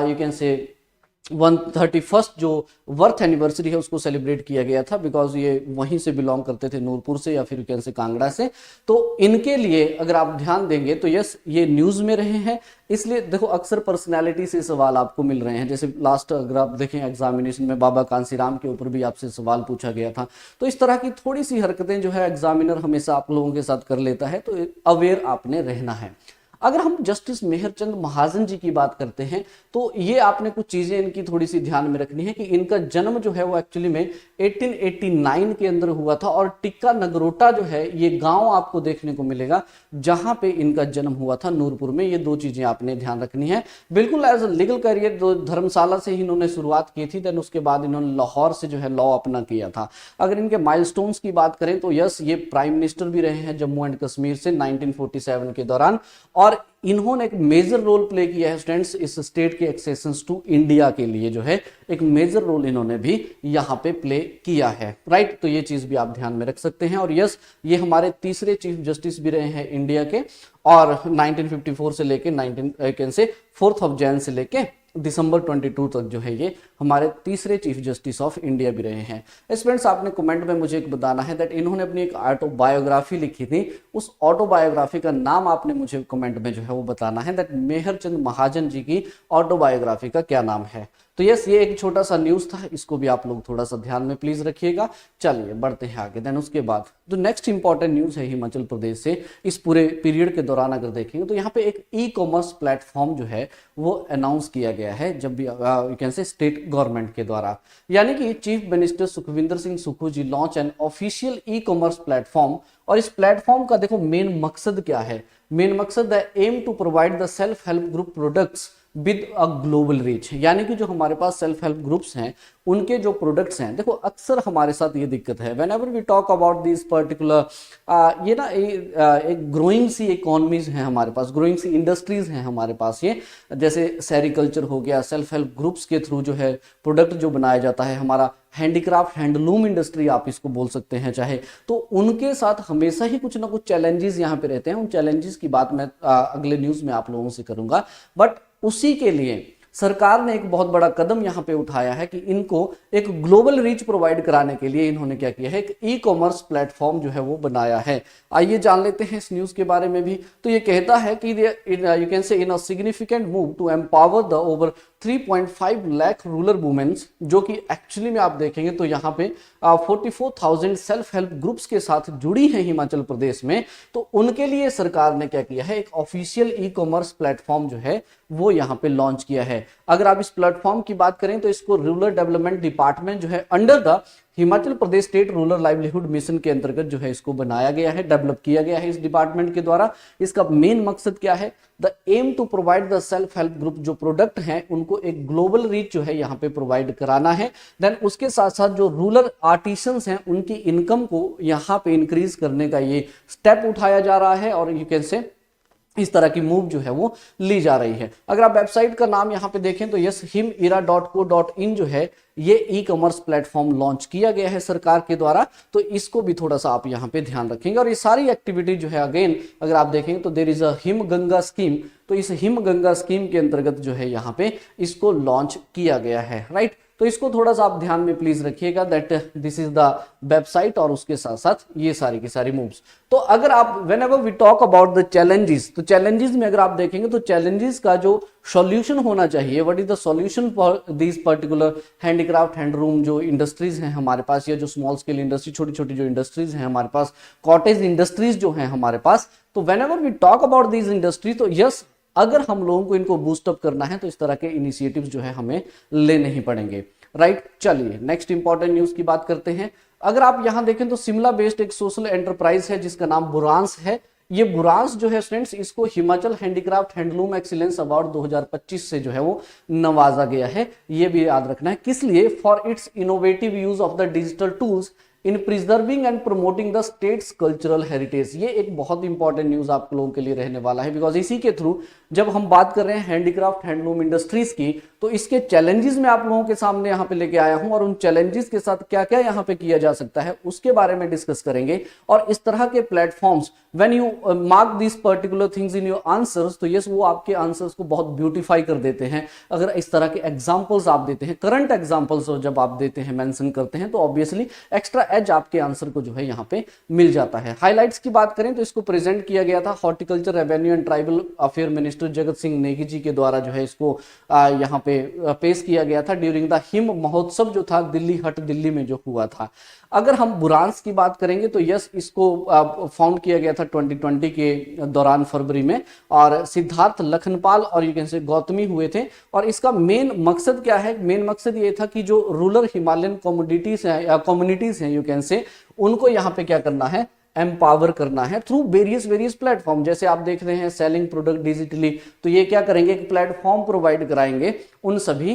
यू कैन से 131st जो बर्थ एनिवर्सरी है उसको सेलिब्रेट किया गया था, बिकॉज ये वहीं से बिलोंग करते थे, नूरपुर से या फिर कैन से कांगड़ा से। तो इनके लिए अगर आप ध्यान देंगे तो यस, ये न्यूज में रहे हैं। इसलिए देखो अक्सर पर्सनालिटी से सवाल आपको मिल रहे हैं, जैसे लास्ट अगर आप देखें एग्जामिनेशन में बाबा कांसीराम के ऊपर भी आपसे सवाल पूछा गया था। तो इस तरह की थोड़ी सी हरकतें जो है एग्जामिनर हमेशा आप लोगों के साथ कर लेता है, तो अवेयर आपने रहना है। अगर हम जस्टिस मेहरचंद महाजन जी की बात करते हैं तो ये आपने कुछ चीजें इनकी थोड़ी सी ध्यान में रखनी है कि इनका जन्म जो है वो एक्चुअली में 1889 के अंदर हुआ था, और टिक्का नगरोटा जो है ये गांव आपको देखने को मिलेगा जहां पे इनका जन्म हुआ था, नूरपुर में। ये 2 चीजें आपने ध्यान रखनी है। बिल्कुल एज अ लीगल करियर धर्मशाला से ही इन्होंने शुरुआत की थी, देन उसके बाद इन्होंने लाहौर से जो है लॉ अपना किया था। अगर इनके माइलस्टोन्स की बात करें तो यस, ये प्राइम मिनिस्टर भी रहे हैं जम्मू एंड कश्मीर से 1947 के दौरान, और इन्होंने एक मेजर रोल प्ले किया है स्टूडेंट्स इस स्टेट के एक्सेशंस टू इंडिया के लिए, जो है एक मेजर रोल इन्होंने भी यहाँ पे प्ले किया है, राइट। तो ये चीज भी आप ध्यान में रख सकते हैं। और यस, ये हमारे तीसरे चीफ जस्टिस भी रहे हैं इंडिया के, और 1954 से लेके 4th of Jan से लेके दिसंबर 22 तक जो है ये हमारे तीसरे चीफ जस्टिस ऑफ इंडिया भी रहे हैं। स्टूडेंट्स, आपने कमेंट में मुझे एक बताना है दैट इन्होंने अपनी एक ऑटोबायोग्राफी लिखी थी, उस ऑटोबायोग्राफी का नाम आपने मुझे कमेंट में जो है वो बताना है दैट मेहरचंद महाजन जी की ऑटोबायोग्राफी का क्या नाम है। तो यस, ये एक छोटा सा न्यूज था, इसको भी आप लोग थोड़ा सा ध्यान में प्लीज रखिएगा। चलिए बढ़ते हैं आगे। देन उसके बाद जो नेक्स्ट इंपॉर्टेंट न्यूज है हिमाचल प्रदेश से इस पूरे पीरियड के दौरान अगर देखेंगे तो यहाँ पे एक ई-कॉमर्स प्लेटफॉर्म जो है वो अनाउंस किया गया है, जब भी you can say state government के द्वारा, यानी कि chief minister Sukhvinder Singh Sukhu ji launch an official e-commerce platform. और इस प्लेटफॉर्म का देखो मेन मकसद क्या है। मेन मकसद है aim to provide the self help group products with a global reach, यानी कि जो हमारे पास सेल्फ हेल्प ग्रुप्स हैं उनके जो प्रोडक्ट्स हैं, देखो अक्सर हमारे साथ ये दिक्कत है whenever we talk about this particular, ये ना एक ग्रोइंग सी इकोनॉमीज हैं हमारे पास, ग्रोइंग सी इंडस्ट्रीज हैं हमारे पास, ये जैसे सेरिकल्चर हो गया, सेल्फ हेल्प ग्रुप्स के थ्रू जो है प्रोडक्ट जो बनाया जाता है, हमारा हैंडीक्राफ्ट हैंडलूम इंडस्ट्री आप इसको बोल सकते हैं चाहे, तो उनके साथ हमेशा ही कुछ ना कुछ चैलेंजेस यहाँ पे रहते हैं। उन चैलेंजेस की बात मैं अगले न्यूज में आप लोगों से करूंगा, बट उसी के लिए सरकार ने एक बहुत बड़ा कदम यहाँ पे उठाया है कि इनको एक ग्लोबल रीच प्रोवाइड कराने के लिए इन्होंने क्या किया है, एक ई कॉमर्स प्लेटफॉर्म जो है वो बनाया है। आइए जान लेते हैं इस न्यूज के बारे में भी। तो ये कहता है कि you can say in a significant move to empower the over 3.5 lakh rural womens, जो कि एक्चुअली में आप देखेंगे तो यहाँ पे 44,000 सेल्फ हेल्प ग्रुप्स के साथ जुड़ी है हिमाचल प्रदेश में। तो उनके लिए सरकार ने क्या किया है, एक ऑफिशियल ई कॉमर्स प्लेटफॉर्म जो है वो यहाँ पे लॉन्च किया है। अगर आप इस प्लेटफॉर्म की बात करें तो इसको रूरल डेवलपमेंट डिपार्टमेंट जो है under the Himachal Pradesh state rural livelihood mission के अंतर्गत जो है इसको बनाया गया है, डेवलप किया गया है इस डिपार्टमेंट के द्वारा। इसका मेन मकसद क्या है, the aim to provide the self help group जो प्रोडक्ट हैं उनको एक ग्लोबल रीच जो है यहाँ पे प्रोवाइड कराना है। देन उसके साथ साथ जो रूरल आर्टिसंस हैं उनकी इनकम को यहाँ पे इंक्रीज करने का ये स्टेप उठाया जा रहा है, और यू कैन से इस तरह की मूव जो है वो ली जा रही है। अगर आप वेबसाइट का नाम यहाँ पे देखें तो yeshimera.co.in जो है ये ई कॉमर्स प्लेटफॉर्म लॉन्च किया गया है सरकार के द्वारा, तो इसको भी थोड़ा सा आप यहाँ पे ध्यान रखेंगे। और ये सारी एक्टिविटी जो है अगेन अगर आप देखेंगे तो there is a Him Ganga scheme, तो इस हिम गंगा स्कीम के अंतर्गत जो है यहाँ पे इसको लॉन्च किया गया है, राइट। तो इसको थोड़ा सा आप ध्यान में प्लीज रखिएगा that this is the website, और उसके साथ साथ ये सारी की सारी मूव्स। तो अगर आप whenever we talk about the challenges, तो चैलेंजेस में अगर आप देखेंगे तो चैलेंजेस का जो सॉल्यूशन होना चाहिए, what is the solution for this particular handicraft handloom जो इंडस्ट्रीज हैं हमारे पास, या जो स्मॉल स्केल इंडस्ट्री छोटी छोटी जो इंडस्ट्रीज हैं हमारे पास, कॉटेज इंडस्ट्रीज जो हैं हमारे पास, तो whenever we talk about this industry, तो यस अगर हम लोगों को इनको बूस्टअप करना है तो इस तरह के इनिशिएटिव्स जो है हमें लेने ही पड़ेंगे, राइट। चलिए नेक्स्ट इंपॉर्टेंट न्यूज की बात करते हैं। अगर आप यहां देखें तो शिमला बेस्ड एक सोशल एंटरप्राइज है जिसका नाम बुरांस है। ये बुरांस जो है स्टूडेंट्स, इसको Himachal handicraft handloom excellence award 2025 से जो है वो नवाजा गया है। ये भी याद रखना है, किस लिए, for its innovative use of the digital tools in preserving and promoting the states cultural heritage. ये एक बहुत इंपॉर्टेंट न्यूज आप लोगों के लिए रहने वाला है, बिकॉज इसी के थ्रू जब हम बात कर रहे हैं हैंडीक्राफ्ट हैंडलूम इंडस्ट्रीज की, तो इसके चैलेंजेस मैं आप लोगों के सामने यहाँ पे लेके आया हूं, और उन चैलेंजेस के साथ क्या क्या यहाँ पे किया जा सकता है उसके बारे में डिस्कस करेंगे। और इस तरह के platforms when you mark this particular things in your answers, तो यस वो आपके आंसर्स को बहुत ब्यूटीफाई कर देते हैं। अगर इस तरह के एग्जांपल्स आप देते हैं, करंट एग्जांपल्स जब आप देते हैं, मेंशन करते हैं, तो ऑब्वियसली एक्स्ट्रा एज आपके आंसर को जो है यहाँ पे मिल जाता है। हाइलाइट्स की बात करें तो इसको प्रेजेंट किया गया था horticulture revenue and tribal affair minister Jagat Singh Negi ji के द्वारा जो है इसको यहाँ पे पेश किया गया था ड्यूरिंग द हिम महोत्सव जो था दिल्ली हट दिल्ली में जो हुआ था। अगर हम बुरांस की बात करेंगे तो यस इसको फाउंड किया गया था 2020 के दौरान फरवरी में, और सिद्धार्थ लखनपाल और यू कैन से गौतमी हुए थे। और इसका मेन मकसद क्या है, मेन मकसद ये था कि जो रूरल हिमालयन कम्युनिटीज हैं या कम्युनिटीज हैं यू कैन से, उनको यहाँ पे क्या करना है, एम्पावर करना है थ्रू वेरियस प्लेटफॉर्म। जैसे आप देख रहे हैं सेलिंग प्रोडक्ट डिजिटली, तो ये क्या करेंगे, एक प्लेटफॉर्म प्रोवाइड कराएंगे उन सभी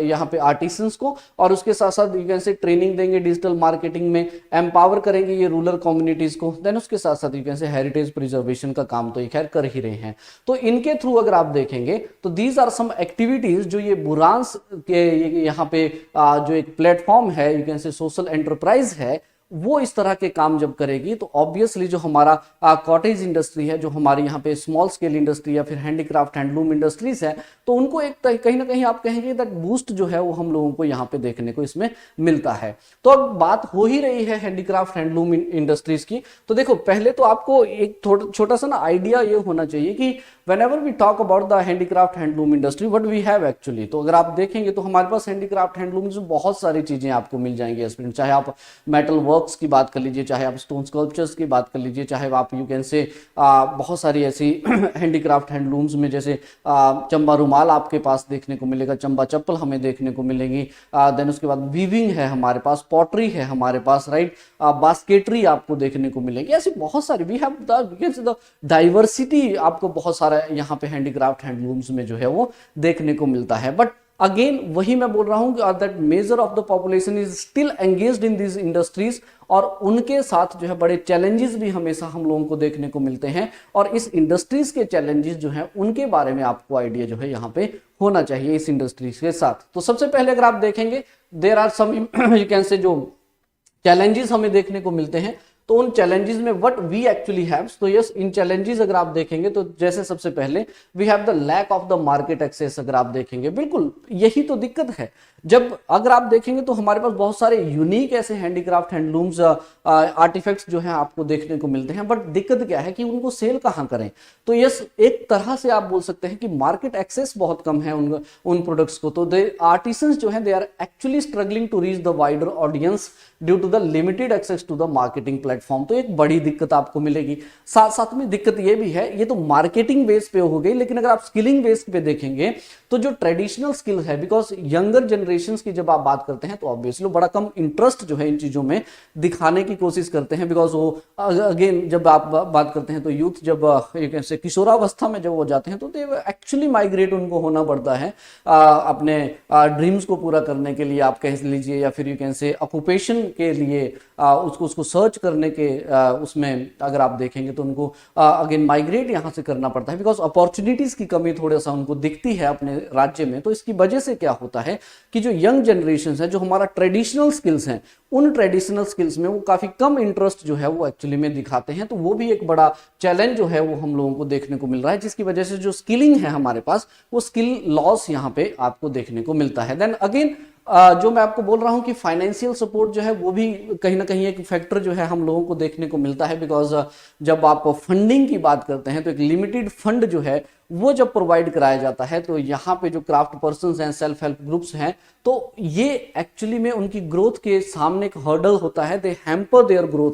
यहाँ पे आर्टिसंस को, और उसके साथ साथ यू कैन से ट्रेनिंग देंगे डिजिटल मार्केटिंग में, एम्पावर करेंगे ये रूरल कम्युनिटीज को। देन उसके साथ साथ यू कैन से हेरिटेज प्रिजर्वेशन का काम तो ये खैर कर ही रहे हैं। तो इनके थ्रू अगर आप देखेंगे तो दीज आर सम एक्टिविटीज जो ये बुरांस के यहाँ पे जो एक प्लेटफॉर्म है यू कैन से सोशल एंटरप्राइज है, वो इस तरह के काम जब करेगी तो ऑब्वियसली जो हमारा कॉटेज इंडस्ट्री है, जो हमारी यहाँ पे स्मॉल स्केल इंडस्ट्री या फिर हैंडीक्राफ्ट हैंडलूम इंडस्ट्रीज है, तो उनको एक कहीं ना कहीं आप कहेंगे दैट बूस्ट जो है वो हम लोगों को यहाँ पे देखने को इसमें मिलता है। तो अब बात हो ही रही है हैंडीक्राफ्ट हैंडलूम इंडस्ट्रीज की, तो देखो पहले तो आपको एक छोटा सा ना आइडिया ये होना चाहिए कि whenever we talk about the handicraft handloom industry what we have actually, तो अगर आप देखेंगे तो हमारे पास हैंडीक्राफ्ट हैंडलूम में बहुत सारी चीजें आपको मिल जाएंगी स्टूडेंट, चाहे आप मेटल वर्क्स की बात कर लीजिए, चाहे आप स्टोन स्कल्पचर्स की बात कर लीजिए, चाहे आप यू कैन से बहुत सारी ऐसी हैंडीक्राफ्ट हैंडलूम्स में जैसे चंबा रुमाल आपके पास देखने को मिलेगा, चंबा चप्पल हमें देखने को मिलेगी। देन उसके बाद वीविंग है हमारे पास, पॉटरी है हमारे पास, राइट, बास्केटरी आपको देखने को मिलेगी। ऐसी बहुत सारी वी हैव द डाइवर्सिटी, आपको बहुत सारा यहाँ पे हैंडीक्राफ्ट हैंडलूम्स में जो है वो देखने को मिलता है। बट अगेन वही मैं बोल रहा हूं that measure of the population is still engaged in this industries, और उनके साथ जो है बड़े चैलेंजेस भी हमेशा हम लोगों को देखने को मिलते हैं, और इस इंडस्ट्रीज के चैलेंजेस जो हैं उनके बारे में आपको आइडिया जो है यहाँ पे होना चाहिए इस इंडस्ट्रीज के साथ। तो सबसे पहले अगर आप देखेंगे there are some you can say जो चैलेंजेस हमें देखने को मिलते हैं, तो उन चैलेंजेस में व्हाट वी एक्चुअली हैव, तो यस इन चैलेंजेस अगर आप देखेंगे तो जैसे सबसे पहले we have the lack of the market access. अगर आप देखेंगे बिल्कुल यही तो दिक्कत है। जब अगर आप देखेंगे तो हमारे पास बहुत सारे यूनिक ऐसे हैंडीक्राफ्ट हैंडलूम्स आर्टिफैक्ट्स जो हैं आपको देखने को मिलते हैं, बट दिक्कत क्या है कि उनको सेल कहाँ करें। तो यस एक तरह से आप बोल सकते हैं कि मार्केट एक्सेस बहुत कम है उन प्रोडक्ट्स को। तो दे आर्टिसंस जो हैं they are actually struggling to reach the wider audience due to the limited access to the marketing platform. तो एक बड़ी दिक्कत आपको मिलेगी। साथ साथ में दिक्कत ये भी है, ये तो मार्केटिंग बेस पे हो गई, लेकिन अगर आप स्किलिंग बेस पे देखेंगे तो जो ट्रेडिशनल स्किल है, बिकॉज यंगर जनरेशन की जब आप बात करते हैं तो ऑब्वियसली बड़ा कम इंटरेस्ट जो है इन चीजों में दिखाने की कोशिश करते हैं, बिकॉज वो अगेन जब आप बात करते हैं तो यूथ जब एक ऐसे किशोरावस्था में जब वो जाते हैं तो एक्चुअली माइग्रेट उनको होना पड़ता है अपने ड्रीम्स को पूरा करने के लिए, आप कह लीजिए, या फिर यू कैन से ऑक्यूपेशन के लिए उसको सर्च करने के उसमें अगर आप देखेंगे तो उनको अगेन माइग्रेट यहाँ से करना पड़ता है, बिकॉज अपॉर्चुनिटीज की कमी थोड़ा सा उनको दिखती है अपने राज्य में। तो इसकी वजह से क्या होता है कि जो यंग जनरेशन है, जो हमारा ट्रेडिशनल स्किल्स हैं, उन ट्रेडिशनल स्किल्स में वो काफी कम इंटरेस्ट जो है वो एक्चुअली में दिखाते हैं। तो वो भी एक बड़ा चैलेंज जो है वो हम लोगों को देखने को मिल रहा है, जिसकी वजह से जो स्किलिंग है हमारे पास वो स्किल लॉस यहाँ पे आपको देखने को मिलता है। देन अगेन जो मैं आपको बोल रहा हूं कि फाइनेंशियल सपोर्ट जो है वो भी कहीं ना कहीं एक फैक्टर जो है हम लोगों को देखने को मिलता है, बिकॉज जब आप फंडिंग की बात करते हैं तो एक लिमिटेड फंड जो है वो जब प्रोवाइड कराया जाता है तो यहाँ पे जो क्राफ्ट पर्संस हैं, सेल्फ हेल्प ग्रुप्स हैं, तो ये एक्चुअली में उनकी ग्रोथ के सामने एक हर्डल होता है। दे हैम्पर देयर ग्रोथ,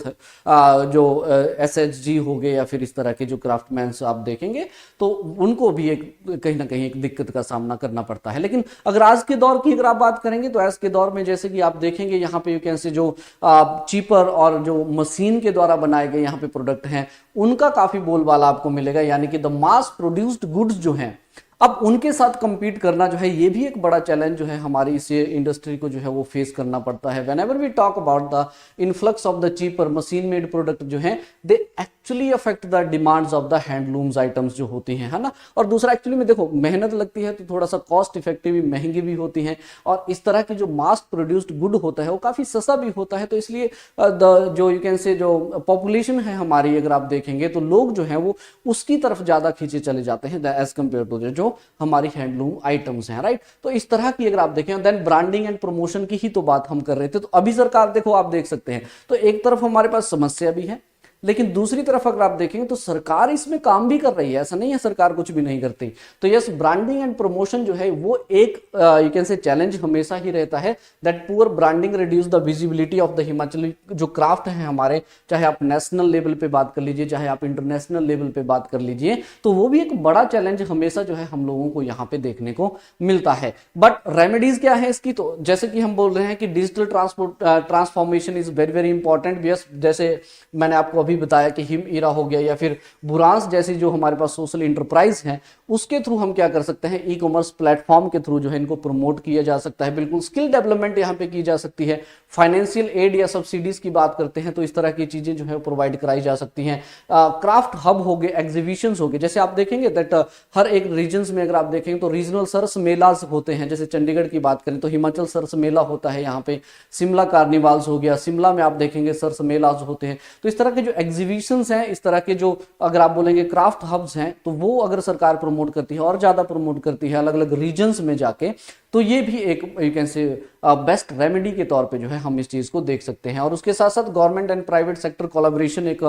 जो एसएचजी हो गए या फिर इस तरह के जो क्राफ्टमैन्स आप देखेंगे तो उनको भी एक कहीं ना कहीं एक दिक्कत का सामना करना पड़ता है। लेकिन अगर आज के दौर की अगर आप बात करेंगे तो आज के दौर में जैसे कि आप देखेंगे यहाँ पे यू कैन से जो चीपर और जो मशीन के द्वारा बनाए गए यहाँ पे प्रोडक्ट हैं उनका काफी बोलबाला आपको मिलेगा, यानी कि द मास प्रोड्यूस्ड गुड्स जो हैं अब उनके साथ compete करना जो है ये भी एक बड़ा चैलेंज जो है हमारी इस इंडस्ट्री को जो है वो फेस करना पड़ता है। whenever we talk about the influx of the cheaper machine made product जो है they actually affect the demands of the handlooms items जो होती हैं, है ना। और दूसरा एक्चुअली में देखो मेहनत लगती है तो थोड़ा सा कॉस्ट इफेक्टिव भी, महंगी भी होती हैं, और इस तरह की जो मास प्रोड्यूस्ड गुड होता है वो काफी सस्ता भी होता है। तो इसलिए जो यू कैन से जो पॉपुलेशन है हमारी अगर आप देखेंगे तो लोग जो है वो उसकी तरफ ज्यादा खींचे चले जाते हैं एज कम्पेयर टू जो हमारी हैंडलूम आइटम्स हैं, राइट। तो इस तरह की अगर आप देखें, देन ब्रांडिंग एंड प्रमोशन की ही तो बात हम कर रहे थे। तो अभी सरकार देखो आप देख सकते हैं तो एक तरफ हमारे पास समस्या भी है, लेकिन दूसरी तरफ अगर आप देखेंगे तो सरकार इसमें काम भी कर रही है, ऐसा नहीं है सरकार कुछ भी नहीं करती। तो यस ब्रांडिंग एंड प्रमोशन जो है वो एक यू कैन से चैलेंज हमेशा ही रहता है, that poor branding reduce the visibility of the Himachali जो क्राफ्ट है हमारे, चाहे आप नेशनल लेवल पे बात कर लीजिए, चाहे आप इंटरनेशनल लेवल पे बात कर लीजिए, तो वो भी एक बड़ा चैलेंज हमेशा जो है हम लोगों को यहाँ पे देखने को मिलता है। बट रेमेडीज क्या है इसकी, तो जैसे कि हम बोल रहे हैं कि digital transformation is very very important. जैसे मैंने आपको भी बताया कि हिम ईरा हो गया या फिर बुरांस जैसी जो हमारे पास सोशल इंटरप्राइज है, उसके थ्रू हम क्या कर सकते हैं, ई कॉमर्स प्लेटफॉर्म के थ्रू जो है इनको प्रमोट किया जा सकता है। बिल्कुल स्किल डेवलपमेंट यहाँ पे की जा सकती है। फाइनेंशियल एड या सब्सिडीज की बात करते हैं तो इस तरह की चीजें जो है प्रोवाइड कराई जा सकती हैं। क्राफ्ट हब हो गए, एग्जीबिशंस हो गए, जैसे आप देखेंगे दैट हर एक रीजन में अगर आप देखेंगे तो रीजनल सरस मेलाज होते हैं। जैसे चंडीगढ़ की बात करें तो हिमाचल सरस मेला होता है यहाँ पे, शिमला कार्निवाल्स हो गया, शिमला में आप देखेंगे सरस मेलाज होते हैं। तो इस तरह के जो एग्जीबिशंस हैं, इस तरह के जो अगर आप बोलेंगे क्राफ्ट हब्स हैं, तो वो अगर सरकार प्रमोट करती है और ज्यादा प्रमोट करती है अलग अलग रीजन्स में जाके, तो ये भी एक यू कैन से बेस्ट रेमेडी के तौर पे जो है हम इस चीज़ को देख सकते हैं। और उसके साथ साथ government and private sector collaboration एक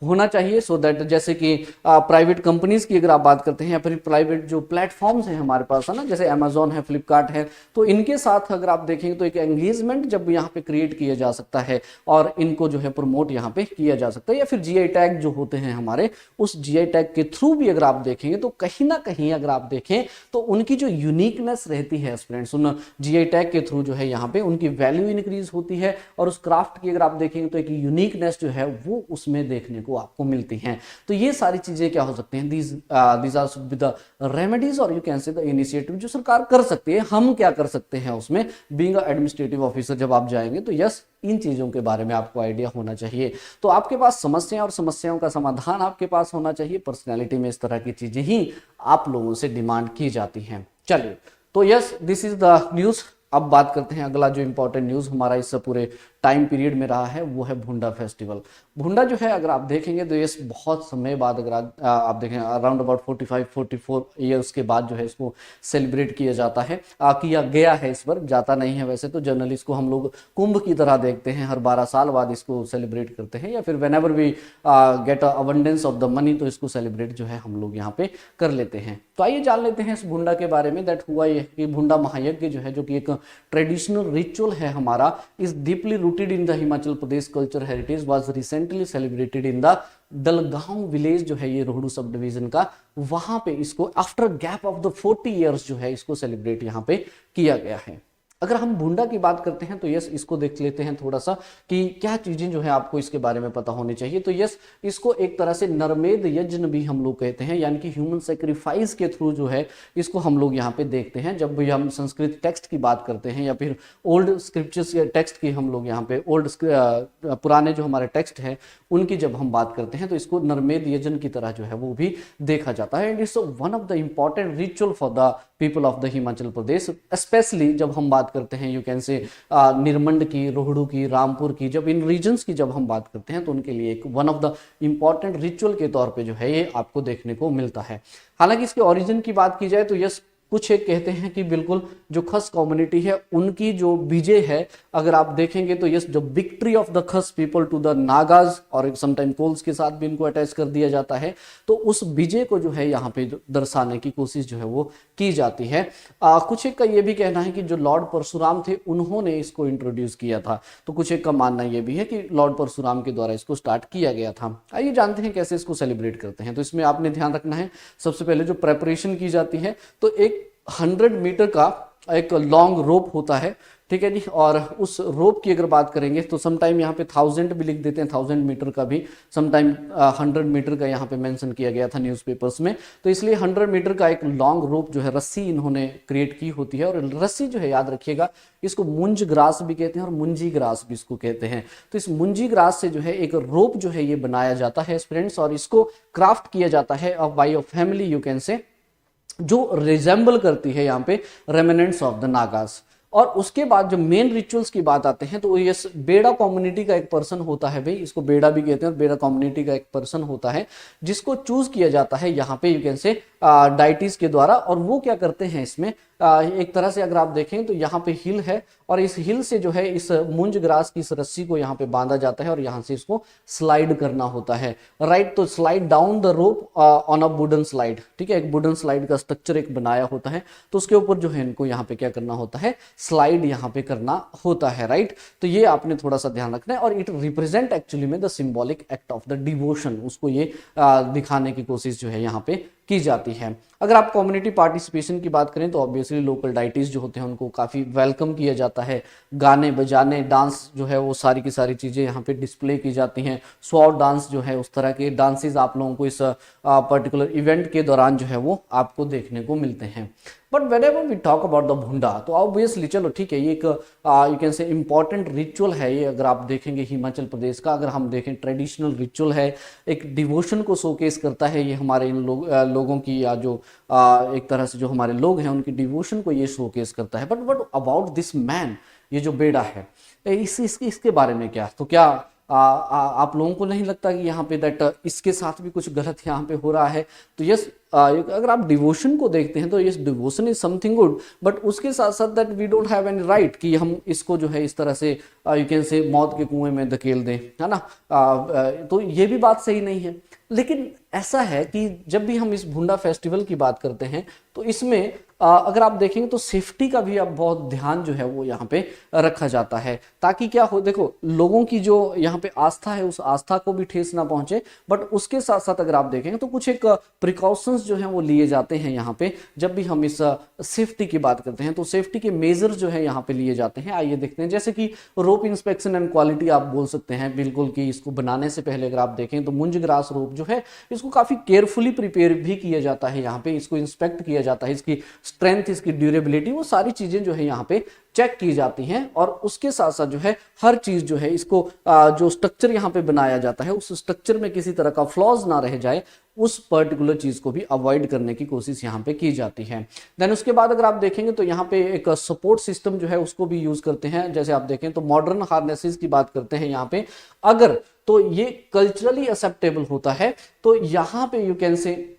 होना चाहिए, सो दैट जैसे कि प्राइवेट कंपनीज की अगर आप बात करते हैं या फिर प्राइवेट जो प्लेटफॉर्म्स हैं हमारे पास है ना, जैसे अमेजोन है, फ्लिपकार्ट है, तो इनके साथ अगर आप देखेंगे तो एक एंगेजमेंट जब यहाँ पे क्रिएट किया जा सकता है और इनको जो है प्रमोट यहाँ पे किया जा सकता है। या फिर जीआई टैग जो होते हैं हमारे, उस जीआई टैग के थ्रू भी अगर आप देखेंगे तो कहीं ना कहीं अगर आप देखें तो उनकी जो यूनिकनेस रहती है स्टूडेंट्स, उन जीआई टैग के थ्रू जो है यहाँ पे उनकी वैल्यू इंक्रीज होती है और उस क्राफ्ट की अगर आप देखेंगे तो एक यूनिकनेस जो है वो उसमें देखने को आपको मिलती है। तो ये सारी चीजें क्या हो सकती हैं, these are should be the remedies और you can say the initiative जो सरकार कर सकती है। हम क्या कर सकते हैं उसमें, बीइंग एडमिनिस्ट्रेटिव ऑफिसर जब आप जाएंगे तो यस, इन चीजों के बारे में आपको आइडिया होना चाहिए। तो आपके पास समस्याएं और समस्याओं का समाधान आपके पास होना चाहिए। पर्सनैलिटी में इस तरह की चीजें ही आप लोगों से डिमांड की जाती हैं। चलिए, तो yes, this is the news. अब बात करते हैं अगला जो इंपॉर्टेंट न्यूज हमारा इस पूरे टाइम पीरियड में रहा है, वो है भुंडा फेस्टिवल। भुंडा जो है अगर आप देखेंगे तो ये बहुत समय बाद, अगर आप देखें अराउंड अबाउट 45-44 ईयर्स के बाद जो है इसको सेलिब्रेट किया जाता है, किया गया है। इस बार जाता नहीं है वैसे तो, जनरली इसको हम लोग कुंभ की तरह देखते हैं, हर 12 साल बाद इसको सेलिब्रेट करते हैं, या फिर whenever we get abundance of the money तो इसको सेलिब्रेट जो है हम लोग यहाँ पे कर लेते हैं। तो आइए जान लेते हैं इस भुंडा के बारे में। दैट हुआ ये कि भुंडा महायज्ञ जो है, जो कि एक ट्रेडिशनल रिचुअल है हमारा, is deeply rooted in the Himachal Pradesh culture heritage, was recently celebrated in the Dalgaon village जो है ये रोहडू सब डिवीजन का, वहां पे इसको after gap of the 40 years जो है इसको सेलिब्रेट यहाँ पे किया गया है। अगर हम भुंडा की बात करते हैं तो यस, इसको देख लेते हैं थोड़ा सा कि क्या चीजें जो है आपको इसके बारे में पता होनी चाहिए। तो यस, इसको एक तरह से नरमेद यज्ञ भी हम लोग कहते हैं, यानी कि ह्यूमन सेक्रीफाइस के थ्रू जो है इसको हम लोग यहाँ पे देखते हैं। जब भी हम संस्कृत टेक्स्ट की बात करते हैं या फिर ओल्ड स्क्रिप्चर्स के टेक्स्ट की हम लोग यहाँ पे पुराने जो हमारे टेक्स्ट है उनकी जब हम बात करते हैं तो इसको नरमेद यज्ञ की तरह जो है वो भी देखा जाता है। And it's one of the important ritual for the people of the Himachal Pradesh, specially जब हम बात करते हैं यू कैन से निरमंड की, रोहडू की, रामपुर की, जब इन रीजन्स की जब हम बात करते हैं तो उनके लिए एक one of the important ritual के तौर पे जो है ये आपको देखने को मिलता है। हालांकि इसके ओरिजिन की बात की जाए तो यस, कुछ एक कहते हैं कि बिल्कुल जो खस कम्युनिटी है उनकी जो विजय है, अगर आप देखेंगे तो यस, जो victory of the Khas people to the Nagas, और समटाइम कोल्स के साथ भी इनको अटैच कर दिया जाता है, तो उस विजय को जो है यहाँ पे दर्शाने की कोशिश जो है वो की जाती है। कुछ एक का ये भी कहना है कि जो लॉर्ड परशुराम थे उन्होंने इसको इंट्रोड्यूस किया था, तो कुछ एक का मानना ये भी है कि लॉर्ड परशुराम के द्वारा इसको स्टार्ट किया गया था। आइए जानते हैं कैसे इसको सेलिब्रेट करते हैं। तो इसमें आपने ध्यान रखना है, सबसे पहले जो प्रेपरेशन की जाती है तो एक 100 मीटर का एक लॉन्ग रोप होता है, ठीक है जी, और उस रोप की अगर बात करेंगे तो समटाइम यहाँ पे 1000 भी लिख देते हैं, 1000 मीटर का भी, समटाइम 100 मीटर का यहाँ पे मेंशन किया गया था न्यूज़पेपर्स में। तो इसलिए 100 मीटर का एक लॉन्ग रोप जो है, रस्सी इन्होंने क्रिएट की होती है, और रस्सी जो है याद रखिएगा इसको मुंज ग्रास भी कहते हैं और मुंजी ग्रास भी इसको कहते हैं। तो इस मुंजी ग्रास से जो है एक रोप जो है ये बनाया जाता है फ्रेंड्स, और इसको क्राफ्ट किया जाता है by a family you can say, जो रिजेंबल करती है यहाँ पे रेमिनेंट्स ऑफ द नागास। और उसके बाद जो मेन रिचुअल्स की बात आते हैं तो ये बेड़ा कम्युनिटी का एक पर्सन होता है भाई, इसको बेड़ा भी कहते हैं, और बेड़ा कम्युनिटी का एक पर्सन होता है जिसको चूज किया जाता है यहाँ पे यू कैन से डाइटिस के द्वारा। और वो क्या करते हैं इसमें, एक तरह से अगर आप देखें तो यहाँ पे हिल है, और इस हिल से जो है इस मुंज ग्रास की इस रस्सी को यहाँ पे बांधा जाता है और यहाँ से इसको स्लाइड करना होता है, राइट। तो slide down the rope on a wooden slide, ठीक है, एक वुडन स्लाइड का स्ट्रक्चर एक बनाया होता है, तो उसके ऊपर जो है इनको यहाँ पे क्या करना होता है, स्लाइड यहाँ पे करना होता है, राइट। तो ये आपने थोड़ा सा ध्यान रखना है, और इट रिप्रेजेंट एक्चुअली में the symbolic act of the devotion, उसको ये दिखाने की कोशिश जो है यहाँ पे की जाती है। अगर आप कम्युनिटी पार्टिसिपेशन की बात करें तो ऑब्वियसली लोकल डाइटीज जो होते हैं उनको काफ़ी वेलकम किया जाता है, गाने बजाने, डांस जो है वो सारी की सारी चीज़ें यहाँ पे डिस्प्ले की जाती हैं। स्वॉर्ड डांस जो है, उस तरह के डांसेस आप लोगों को इस पर्टिकुलर इवेंट के दौरान जो है वो आपको देखने को मिलते हैं। But whenever we talk about the भुंडा, तो ऑब्वियसली चलो ठीक है, ये एक यू कैन से इम्पॉर्टेंट रिचुअल है ये, अगर आप देखेंगे हिमाचल प्रदेश का, अगर हम देखें ट्रेडिशनल रिचुअल है, एक डिवोशन को शोकेस करता है ये हमारे इन लोगों की, या जो एक तरह से जो हमारे लोग हैं उनकी डिवोशन को ये शोकेस करता है। But what about this man, ये जो बेड़ा है इसके बारे में क्या, तो क्या आप लोगों को नहीं लगता कि यहाँ पे दैट इसके साथ भी कुछ गलत यहाँ पे हो रहा है? तो यस, अगर आप डिवोशन को देखते हैं तो yes, devotion is something good, but उसके साथ साथ that we don't have any right कि हम इसको जो है इस तरह से यू कैन से मौत के कुएं में धकेल दें, है ना। तो ये भी बात सही नहीं है। लेकिन ऐसा है कि जब भी हम इस भुंडा फेस्टिवल की बात करते हैं तो इसमें अगर आप देखेंगे तो सेफ्टी का भी अब बहुत ध्यान जो है वो यहाँ पे रखा जाता है, ताकि क्या हो, देखो लोगों की जो यहाँ पे आस्था है उस आस्था को भी ठेस ना पहुंचे, बट उसके साथ साथ अगर आप देखेंगे तो कुछ एक प्रिकॉशंस जो है वो लिए जाते हैं यहाँ पे। जब भी हम इस सेफ्टी की बात करते हैं तो सेफ्टी के मेजर्स जो है यहाँ पे लिए जाते हैं। आइए देखते हैं, जैसे कि रोप इंस्पेक्शन एंड क्वालिटी आप बोल सकते हैं बिल्कुल, कि इसको बनाने से पहले अगर आप देखें तो मुंज ग्रास रोप जो है इसको काफी केयरफुली प्रिपेयर भी किया जाता है, यहाँ पे इसको इंस्पेक्ट किया जाता है, इसकी स्ट्रेंथ, इसकी ड्यूरेबिलिटी, वो सारी चीजें जो है यहाँ पे चेक की जाती हैं। और उसके साथ साथ जो है हर चीज जो है इसको जो स्ट्रक्चर यहाँ पे बनाया जाता है उस स्ट्रक्चर में किसी तरह का फ्लॉज ना रह जाए, उस पर्टिकुलर चीज को भी अवॉइड करने की कोशिश यहाँ पे की जाती है। देन उसके बाद अगर आप देखेंगे तो यहाँ पे एक सपोर्ट सिस्टम जो है उसको भी यूज करते हैं। जैसे आप देखें तो मॉडर्न हार्नेसेस की बात करते हैं यहाँ पे, अगर तो ये कल्चरली एक्सेप्टेबल होता है तो यहाँ पे यू कैन से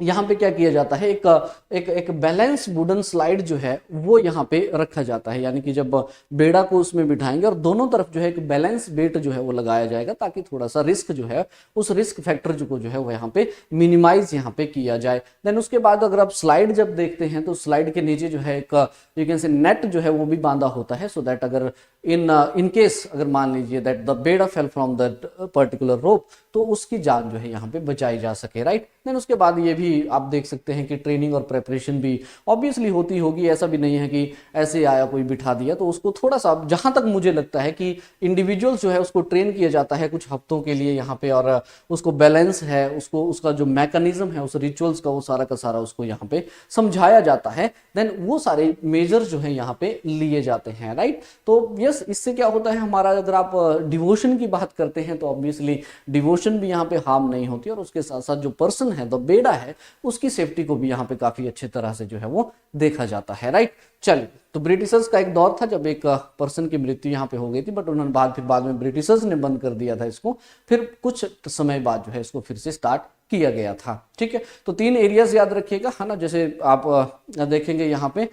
यहाँ पे क्या किया जाता है, एक बैलेंस वुडन स्लाइड जो है वो यहाँ पे रखा जाता है, यानी कि जब बेड़ा को उसमें बिठाएंगे और दोनों तरफ जो है एक बैलेंस वेट जो है वो लगाया जाएगा, ताकि थोड़ा सा रिस्क जो है उस रिस्क फैक्टर को जो है वो यहाँ पे मिनिमाइज यहाँ पे किया जाए। देन उसके बाद अगर आप स्लाइड जब देखते हैं तो स्लाइड के नीचे जो है एक यू कैन से नेट जो है वो भी बांधा होता है, सो दैट अगर इन केस अगर मान लीजिए दैट द बेड़ा फेल फ्रॉम दैट पर्टिकुलर रोप तो उसकी जान जो है यहाँ पे बचाई जा सके, राइट। देन उसके बाद ये भी आप देख सकते हैं कि ट्रेनिंग और प्रेपरेशन भी ऑब्वियसली होती होगी, ऐसा भी नहीं है कि ऐसे आया कोई बिठा दिया, तो उसको थोड़ा सा, जहां तक मुझे लगता है कि इंडिविजुअल जो है उसको ट्रेन किया जाता है कुछ हफ्तों के लिए यहाँ पे, और उसको बैलेंस है, उसको उसका जो मैकेनिज्म है उस रिचुअल्स का वो सारा का सारा उसको यहाँ पे समझाया जाता है। देन वो सारे मेजर जो है यहाँ पे लिए जाते हैं, राइट। तो यस, इससे क्या होता है हमारा, अगर आप डिवोशन की बात करते हैं तो ऑब्वियसली डिवोशन भी यहाँ पे हार्म नहीं होती, और उसके साथ साथ जो पर्सन है, द बेड़ा है, उसकी सेफ्टी को भी यहाँ पे काफी अच्छे तरह से जो है वो देखा जाता है, राइट। चलिए, तो ब्रिटिशर्स का एक दौर था जब एक पर्सन की मृत्यु यहाँ पे हो गई थी, बट उन्होंने बाद में ब्रिटिशर्स ने बंद कर दिया था इसको, फिर कुछ समय बाद जो है इसको फिर से स्टार्ट किया गया था, ठीक है। तो 3 एरियाज याद रखिएगा, है ना। जैसे आप देखेंगे यहाँ पे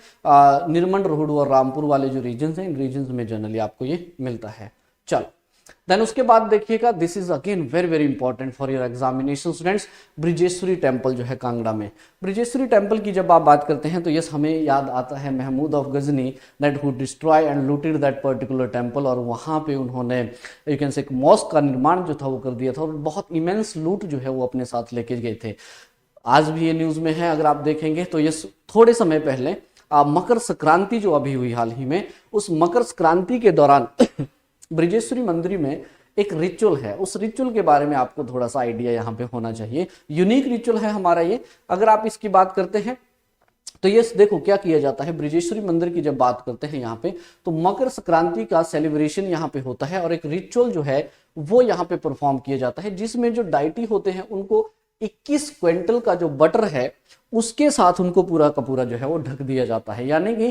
निर्मंड, रोहडू और रामपुर वाले जो रीजन्स हैं, इन रीजन्स में जनरली आपको ये मिलता है। चलो, देन उसके बाद देखिएगा, this is again very very important for your examination students, Brijeshwari temple जो है कांगड़ा में। ब्रिजेश्वरी टेम्पल की जब आप बात करते हैं तो यस, हमें याद आता है Mahmud of Ghazni, that who destroy and looted that particular temple, और वहां पे उन्होंने यू कैन से एक मॉस्क का निर्माण जो था वो कर दिया था, और बहुत इमेंस लूट जो है वो अपने साथ लेके गए थे। आज भी ये न्यूज में है, अगर आप देखेंगे तो यस, थोड़े समय पहले मकर संक्रांति जो अभी हुई हाल ही में, उस मकर संक्रांति के दौरान ब्रिजेश्वरी मंदिर में एक रिचुअल है, उस रिचुअल के बारे में आपको थोड़ा सा आइडिया यहाँ पे होना चाहिए। यूनिक रिचुअल है हमारा ये। अगर आप इसकी बात करते हैं तो ये देखो क्या किया जाता है, ब्रिजेश्वरी मंदिर की जब बात करते हैं यहाँ पे, तो मकर संक्रांति का सेलिब्रेशन यहाँ पे होता है, और एक रिचुअल जो है वो यहाँ पे परफॉर्म किया जाता है, जिसमें जो डाइटी होते हैं उनको 21 क्विंटल का जो बटर है उसके साथ उनको पूरा का पूरा जो है वो ढक दिया जाता है। यानी कि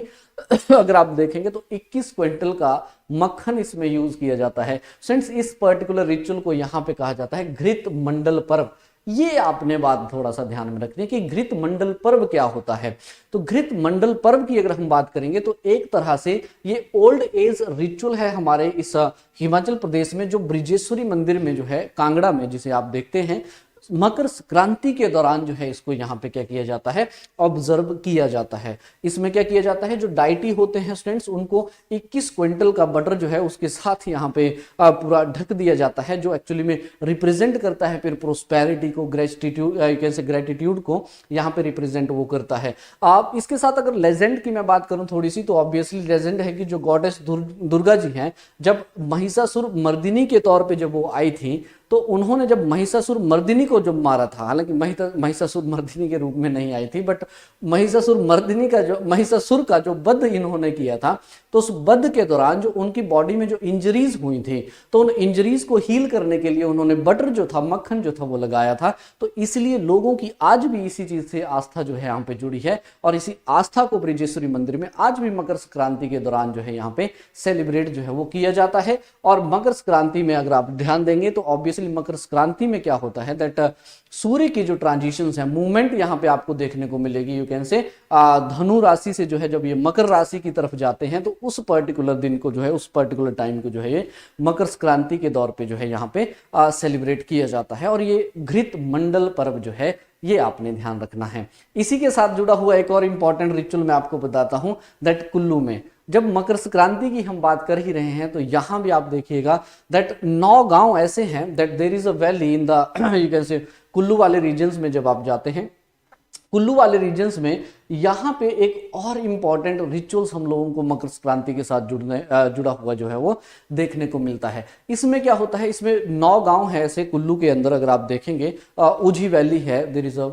अगर आप देखेंगे तो 21 क्विंटल का मक्खन इसमें यूज किया जाता है। फ्रेंड्स, इस पर्टिकुलर रिचुअल को यहाँ पे कहा जाता है घृत मंडल पर्व। ये आपने बात थोड़ा सा ध्यान में रखनी है कि घृत मंडल पर्व क्या होता है। तो घृत मंडल पर्व की अगर हम बात करेंगे तो एक तरह से ये ओल्ड एज रिचुअल है हमारे इस हिमाचल प्रदेश में, जो ब्रिजेश्वरी मंदिर में जो है कांगड़ा में, जिसे आप देखते हैं, मकर संक्रांति के दौरान जो है इसको यहाँ पे क्या किया जाता है, ऑब्जर्व किया जाता है। इसमें क्या किया जाता है, जो डाइटी होते हैं स्टूडेंट्स, उनको 21 क्विंटल का बटर जो है उसके साथ यहाँ पे पूरा ढक दिया जाता है, जो एक्चुअली में रिप्रेजेंट करता है फिर प्रोस्पेरिटी को, ग्रेटिट्यूड को यहाँ पे रिप्रेजेंट वो करता है। आप इसके साथ अगर लेजेंड की मैं बात करूं थोड़ी सी, तो ऑब्वियसली लेजेंड है कि जो गॉडेस दुर्गा जी हैं, जब महिषासुर मर्दिनी के तौर पे जब वो आई थी, तो तो उन्होंने जब महिषासुर मर्दिनी को जब मारा था, हालांकि महिषासुर मर्दिनी के रूप में नहीं आई थी, बट महिषासुर का जो वध इन्होंने किया था, तो उस वध के दौरान जो उनकी बॉडी में जो इंजरीज हुई थी, तो उन इंजरीज को हील करने के लिए उन्होंने बटर जो था, मक्खन जो था वो लगाया था। तो इसलिए लोगों की आज भी इसी चीज से आस्था जो है यहाँ पे जुड़ी है, और इसी आस्था को ब्रजेश्वरी मंदिर में आज भी मकर संक्रांति के दौरान जो है यहाँ पे सेलिब्रेट जो है वो किया जाता है। और मकर संक्रांति में अगर आप ध्यान देंगे तो ऑब्वियसली मकर संक्रांति में क्या होता है दैट सूर्य की जो ट्रांजिशंस है, मूवमेंट यहाँ पे आपको देखने को मिलेगी। यू कैन से धनु राशि से जो है जब ये मकर राशि की तरफ जाते हैं, तो उस पर्टिकुलर दिन को जो है, उस पर्टिकुलर टाइम को जो है ये मकर संक्रांति के दौर पे जो है यहाँ पे सेलिब्रेट किया जाता है। और ये घृत मंडल पर्व जो है ये आपने ध्यान रखना है। इसी के साथ जुड़ा हुआ एक और इंपॉर्टेंट रिचुअल मैं आपको बताता हूं दैट कुल्लू में जब मकर संक्रांति की हम बात कर ही रहे हैं, तो यहां भी आप देखिएगा दैट 9 गांव ऐसे हैं that there is a valley in the you can say Kullu वाले रीजन्स में। जब आप जाते हैं कुल्लू वाले रीजन्स में, यहाँ पे एक और इंपॉर्टेंट रिचुअल्स हम लोगों को मकर संक्रांति के साथ जुड़ा हुआ जो है वो देखने को मिलता है। इसमें क्या होता है, इसमें 9 गांव है ऐसे कुल्लू के अंदर। अगर आप देखेंगे उझी वैली है, there is a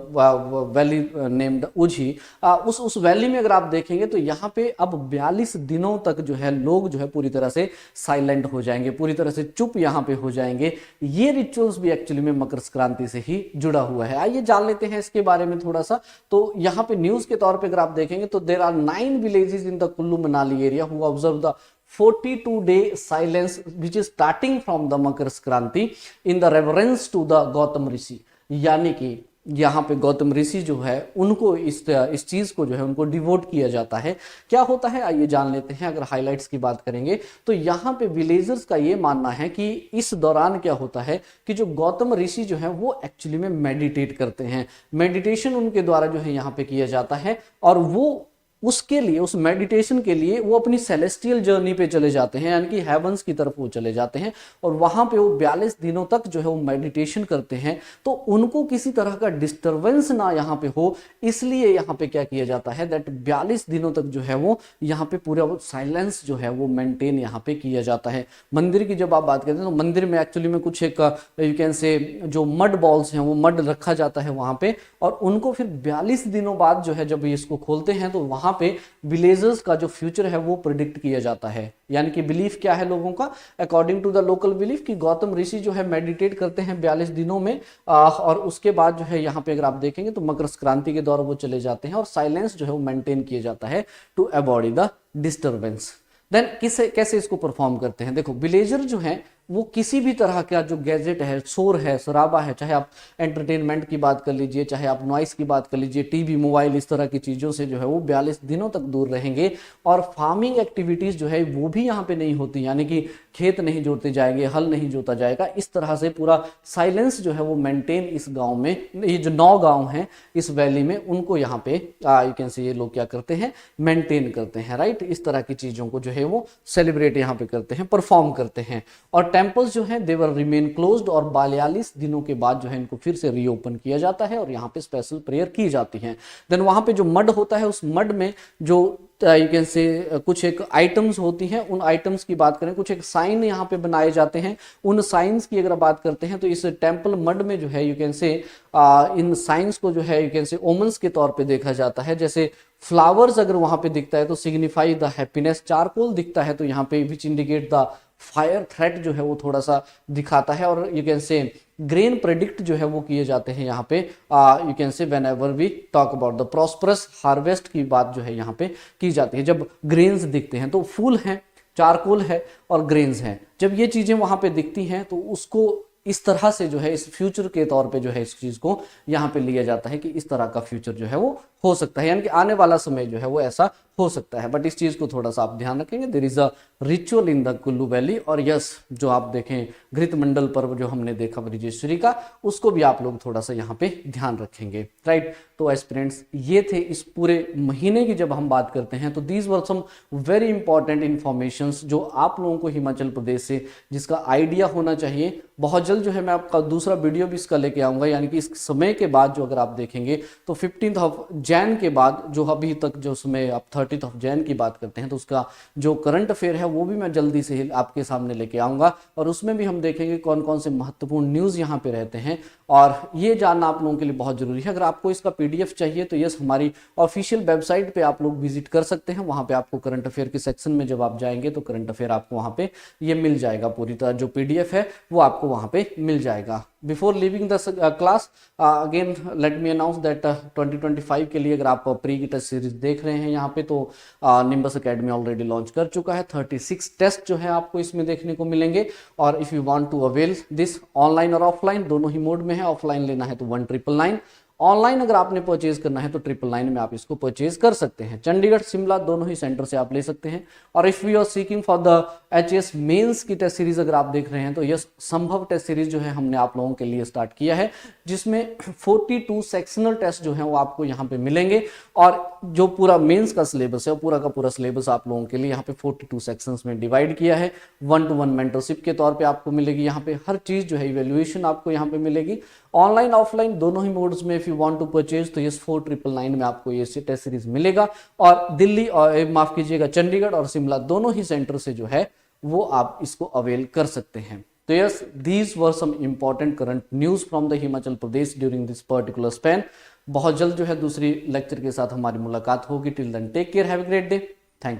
valley named Uzhi. उस वैली में अगर आप देखेंगे तो यहाँ पे अब 42 दिनों तक जो है लोग जो है पूरी तरह से साइलेंट हो जाएंगे, पूरी तरह से चुप यहाँ पे हो जाएंगे। ये रिचुअल्स भी एक्चुअली में मकर संक्रांति से ही जुड़ा हुआ है। आइए जान लेते हैं इसके बारे में थोड़ा सा। तो यहाँ पे न्यूज के तौर पे अगर आप देखेंगे तो there are 9 villages in the Kullu Manali area who observe the 42-day silence which is starting from the Makar Sankranti in the reverence to the Gautam Rishi. यानी कि यहाँ पे गौतम ऋषि जो है उनको इस चीज को जो है उनको डिवोट किया जाता है। क्या होता है आइए जान लेते हैं। अगर हाइलाइट्स की बात करेंगे तो यहाँ पे विलेजर्स का ये मानना है कि इस दौरान क्या होता है कि जो गौतम ऋषि जो है वो एक्चुअली में मेडिटेट करते हैं। मेडिटेशन उनके द्वारा जो है यहाँ पे किया जाता है, और वो उसके लिए, उस मेडिटेशन के लिए वो अपनी सेलेस्टियल जर्नी पे चले जाते हैं, यानी कि हेवंस की तरफ वो चले जाते हैं, और वहां पे वो 42 दिनों तक जो है वो मेडिटेशन करते हैं। तो उनको किसी तरह का डिस्टरबेंस ना यहाँ पे हो, इसलिए यहाँ पे क्या किया जाता है दैट 42 दिनों तक जो है वो यहाँ पे पूरा साइलेंस जो है वो मेंटेन यहाँ पे किया जाता है। मंदिर की जब आप बात करते हैं तो मंदिर में एक्चुअली में कुछ एक यू कैन से जो मड बॉल्स हैं वो मड रखा जाता है वहां पे, और उनको फिर 42 दिनों बाद जो है जब इसको खोलते हैं तो वहां पे विलेजर्स का जो फ्यूचर है वो प्रिडिक्ट किया जाता है। यानी कि बिलीफ क्या है लोगों का, according to the local belief, कि गौतम ऋषि जो है मेडिटेट करते हैं 42 दिनों में, और उसके बाद जो है यहाँ पे अगर आप देखेंगे तो मकर संक्रांति के दौरान वो चले जाते हैं, और साइलेंस जो है वो मेंटेन किया जाता है to avoid the disturbance. Then कैसे इसको परफॉर्म करते हैं। देखो विलेजर जो है वो किसी भी तरह का जो गैजेट है, शोर है, शराबा है, चाहे आप एंटरटेनमेंट की बात कर लीजिए, चाहे आप नॉइस की बात कर लीजिए, टीवी, मोबाइल, इस तरह की चीज़ों से जो है वो 42 दिनों तक दूर रहेंगे। और फार्मिंग एक्टिविटीज़ जो है वो भी यहाँ पे नहीं होती, यानी कि खेत नहीं जोते जाएंगे, हल नहीं जोता जाएगा। इस तरह से पूरा साइलेंस जो है वो मेंटेन इस गाँव में, ये जो 9 गाँव हैं इस वैली में, उनको यहाँ पे यू कैन से ये लोग क्या करते हैं, मेंटेन करते हैं। राइट, इस तरह की चीज़ों को जो है वो सेलिब्रेट यहाँ पे करते हैं, परफॉर्म करते हैं। और टेम्पल्स जो है दे वर रिमेन क्लोज्ड, और 42 दिनों के बाद जो है इनको फिर से रीओपन किया जाता है, और यहाँ पे स्पेशल प्रेयर की जाती है। देन वहाँ पे जो मड होता है, उस मड में जो यू कैन से कुछ एक आइटम्स होती हैं, उन आइटम्स की बात करें, कुछ एक साइन यहाँ पे बनाए जाते हैं। उन साइंस की अगर बात करते हैं तो इस टेम्पल मड में जो है you can say in science को जो है यू कैन से ओमन्स के तौर पे देखा जाता है। जैसे फ्लावर्स अगर वहां पे दिखता है तो सिग्निफाई द हैप्पीनेस, चारकोल दिखता है तो यहाँ पे which indicate the fire threat जो है वो थोड़ा सा दिखाता है। और you can say grain predict जो है वो किए जाते हैं यहाँ पे, you can say whenever we talk about the prosperous harvest की बात जो है यहाँ पे की जाती है। जब ग्रेन्स दिखते हैं तो फूल हैं, चारकोल है और ग्रेन्स हैं, जब ये चीजें वहां पे दिखती हैं तो उसको इस तरह से जो है इस फ्यूचर के तौर पे जो है इस चीज को यहाँ पे लिया जाता है कि इस तरह का फ्यूचर जो है वो हो सकता है, यानी कि आने वाला समय जो है वो ऐसा हो सकता है। बट इस चीज को थोड़ा सा आप ध्यान रखेंगे, there is a ritual in the Kullu valley. और यस, जो आप देखें घृत मंडल पर्व जो हमने देखा ब्रजेश्वरी का, उसको भी आप लोग थोड़ा सा यहाँ पे ध्यान रखेंगे। राइट, तो एस्पिरेंट्स ये थे इस पूरे महीने की जब हम बात करते हैं तो these were some very important informations जो आप लोगों को हिमाचल प्रदेश से जिसका आइडिया होना चाहिए। बहुत जल्द जो है मैं आपका दूसरा वीडियो भी इसका लेके आऊंगा, यानी कि इस समय के बाद जो अगर आप देखेंगे तो 15 जैन के बाद जो अभी तक जो समय आप 30 जैन की बात करते हैं तो उसका जो करंट अफेयर है वो भी मैं जल्दी से ही आपके सामने लेके आऊँगा, और उसमें भी हम देखेंगे कौन कौन से महत्वपूर्ण न्यूज़ यहाँ पे रहते हैं, और ये जानना आप लोगों के लिए बहुत जरूरी है। अगर आपको इसका PDF चाहिए तो यस, हमारी ऑफिशियल वेबसाइट पे आप लोग विजिट कर सकते हैं। वहाँ पे आपको करंट अफेयर के सेक्शन में जब आप जाएंगे तो करंट अफेयर आपको वहाँ पे ये मिल जाएगा, पूरी तरह जो PDF है वो आपको वहाँ पे मिल जाएगा। Before living the class again let me announce that 2025 के लिए अगर आप प्री की टेस्ट सीरीज देख रहे हैं यहाँ पे, तो निम्बस एकेडमी ऑलरेडी लॉन्च कर चुका है। 36 टेस्ट जो है आपको इसमें देखने को मिलेंगे, और if you want to avail this online और ऑफलाइन दोनों ही मोड में है, ऑफलाइन लेना है तो 1999, ऑनलाइन अगर आपने परचेज करना है तो 999 में आप इसको परचेज कर सकते हैं। चंडीगढ़ शिमला दोनों ही सेंटर से आप ले सकते हैं। और if you are seeking for the HS mains की टेस्ट सीरीज अगर आप देख रहे हैं तो यस, संभव टेस्ट सीरीज जो है हमने आप लोगों के लिए स्टार्ट किया है, जिसमें 42 सेक्शनल टेस्ट जो है वो आपको यहाँ पे मिलेंगे, और जो पूरा मेंस का सिलेबस है पूरा का पूरा सिलेबस आप लोगों के लिए यहाँ पे 42 सेक्शंस में डिवाइड किया है। 1-to-1 मेंटरशिप के तौर पे आपको मिलेगी यहाँ पे, हर चीज जो है इवेल्युएशन आपको यहाँ पे मिलेगी, ऑनलाइन ऑफलाइन दोनों ही मोड्स में। If you want to purchase तो यस 4999 में आपको ये टेस्ट सीरीज मिलेगा, और दिल्ली और माफ कीजिएगा चंडीगढ़ और शिमला दोनों ही सेंटर से जो है वो आप इसको अवेल कर सकते हैं। तो yes, these were some important current news from the Himachal Pradesh during this particular span. बहुत जल्द जो है दूसरी लेक्चर के साथ हमारी मुलाकात होगी। Till then take care, have a great day, thank you.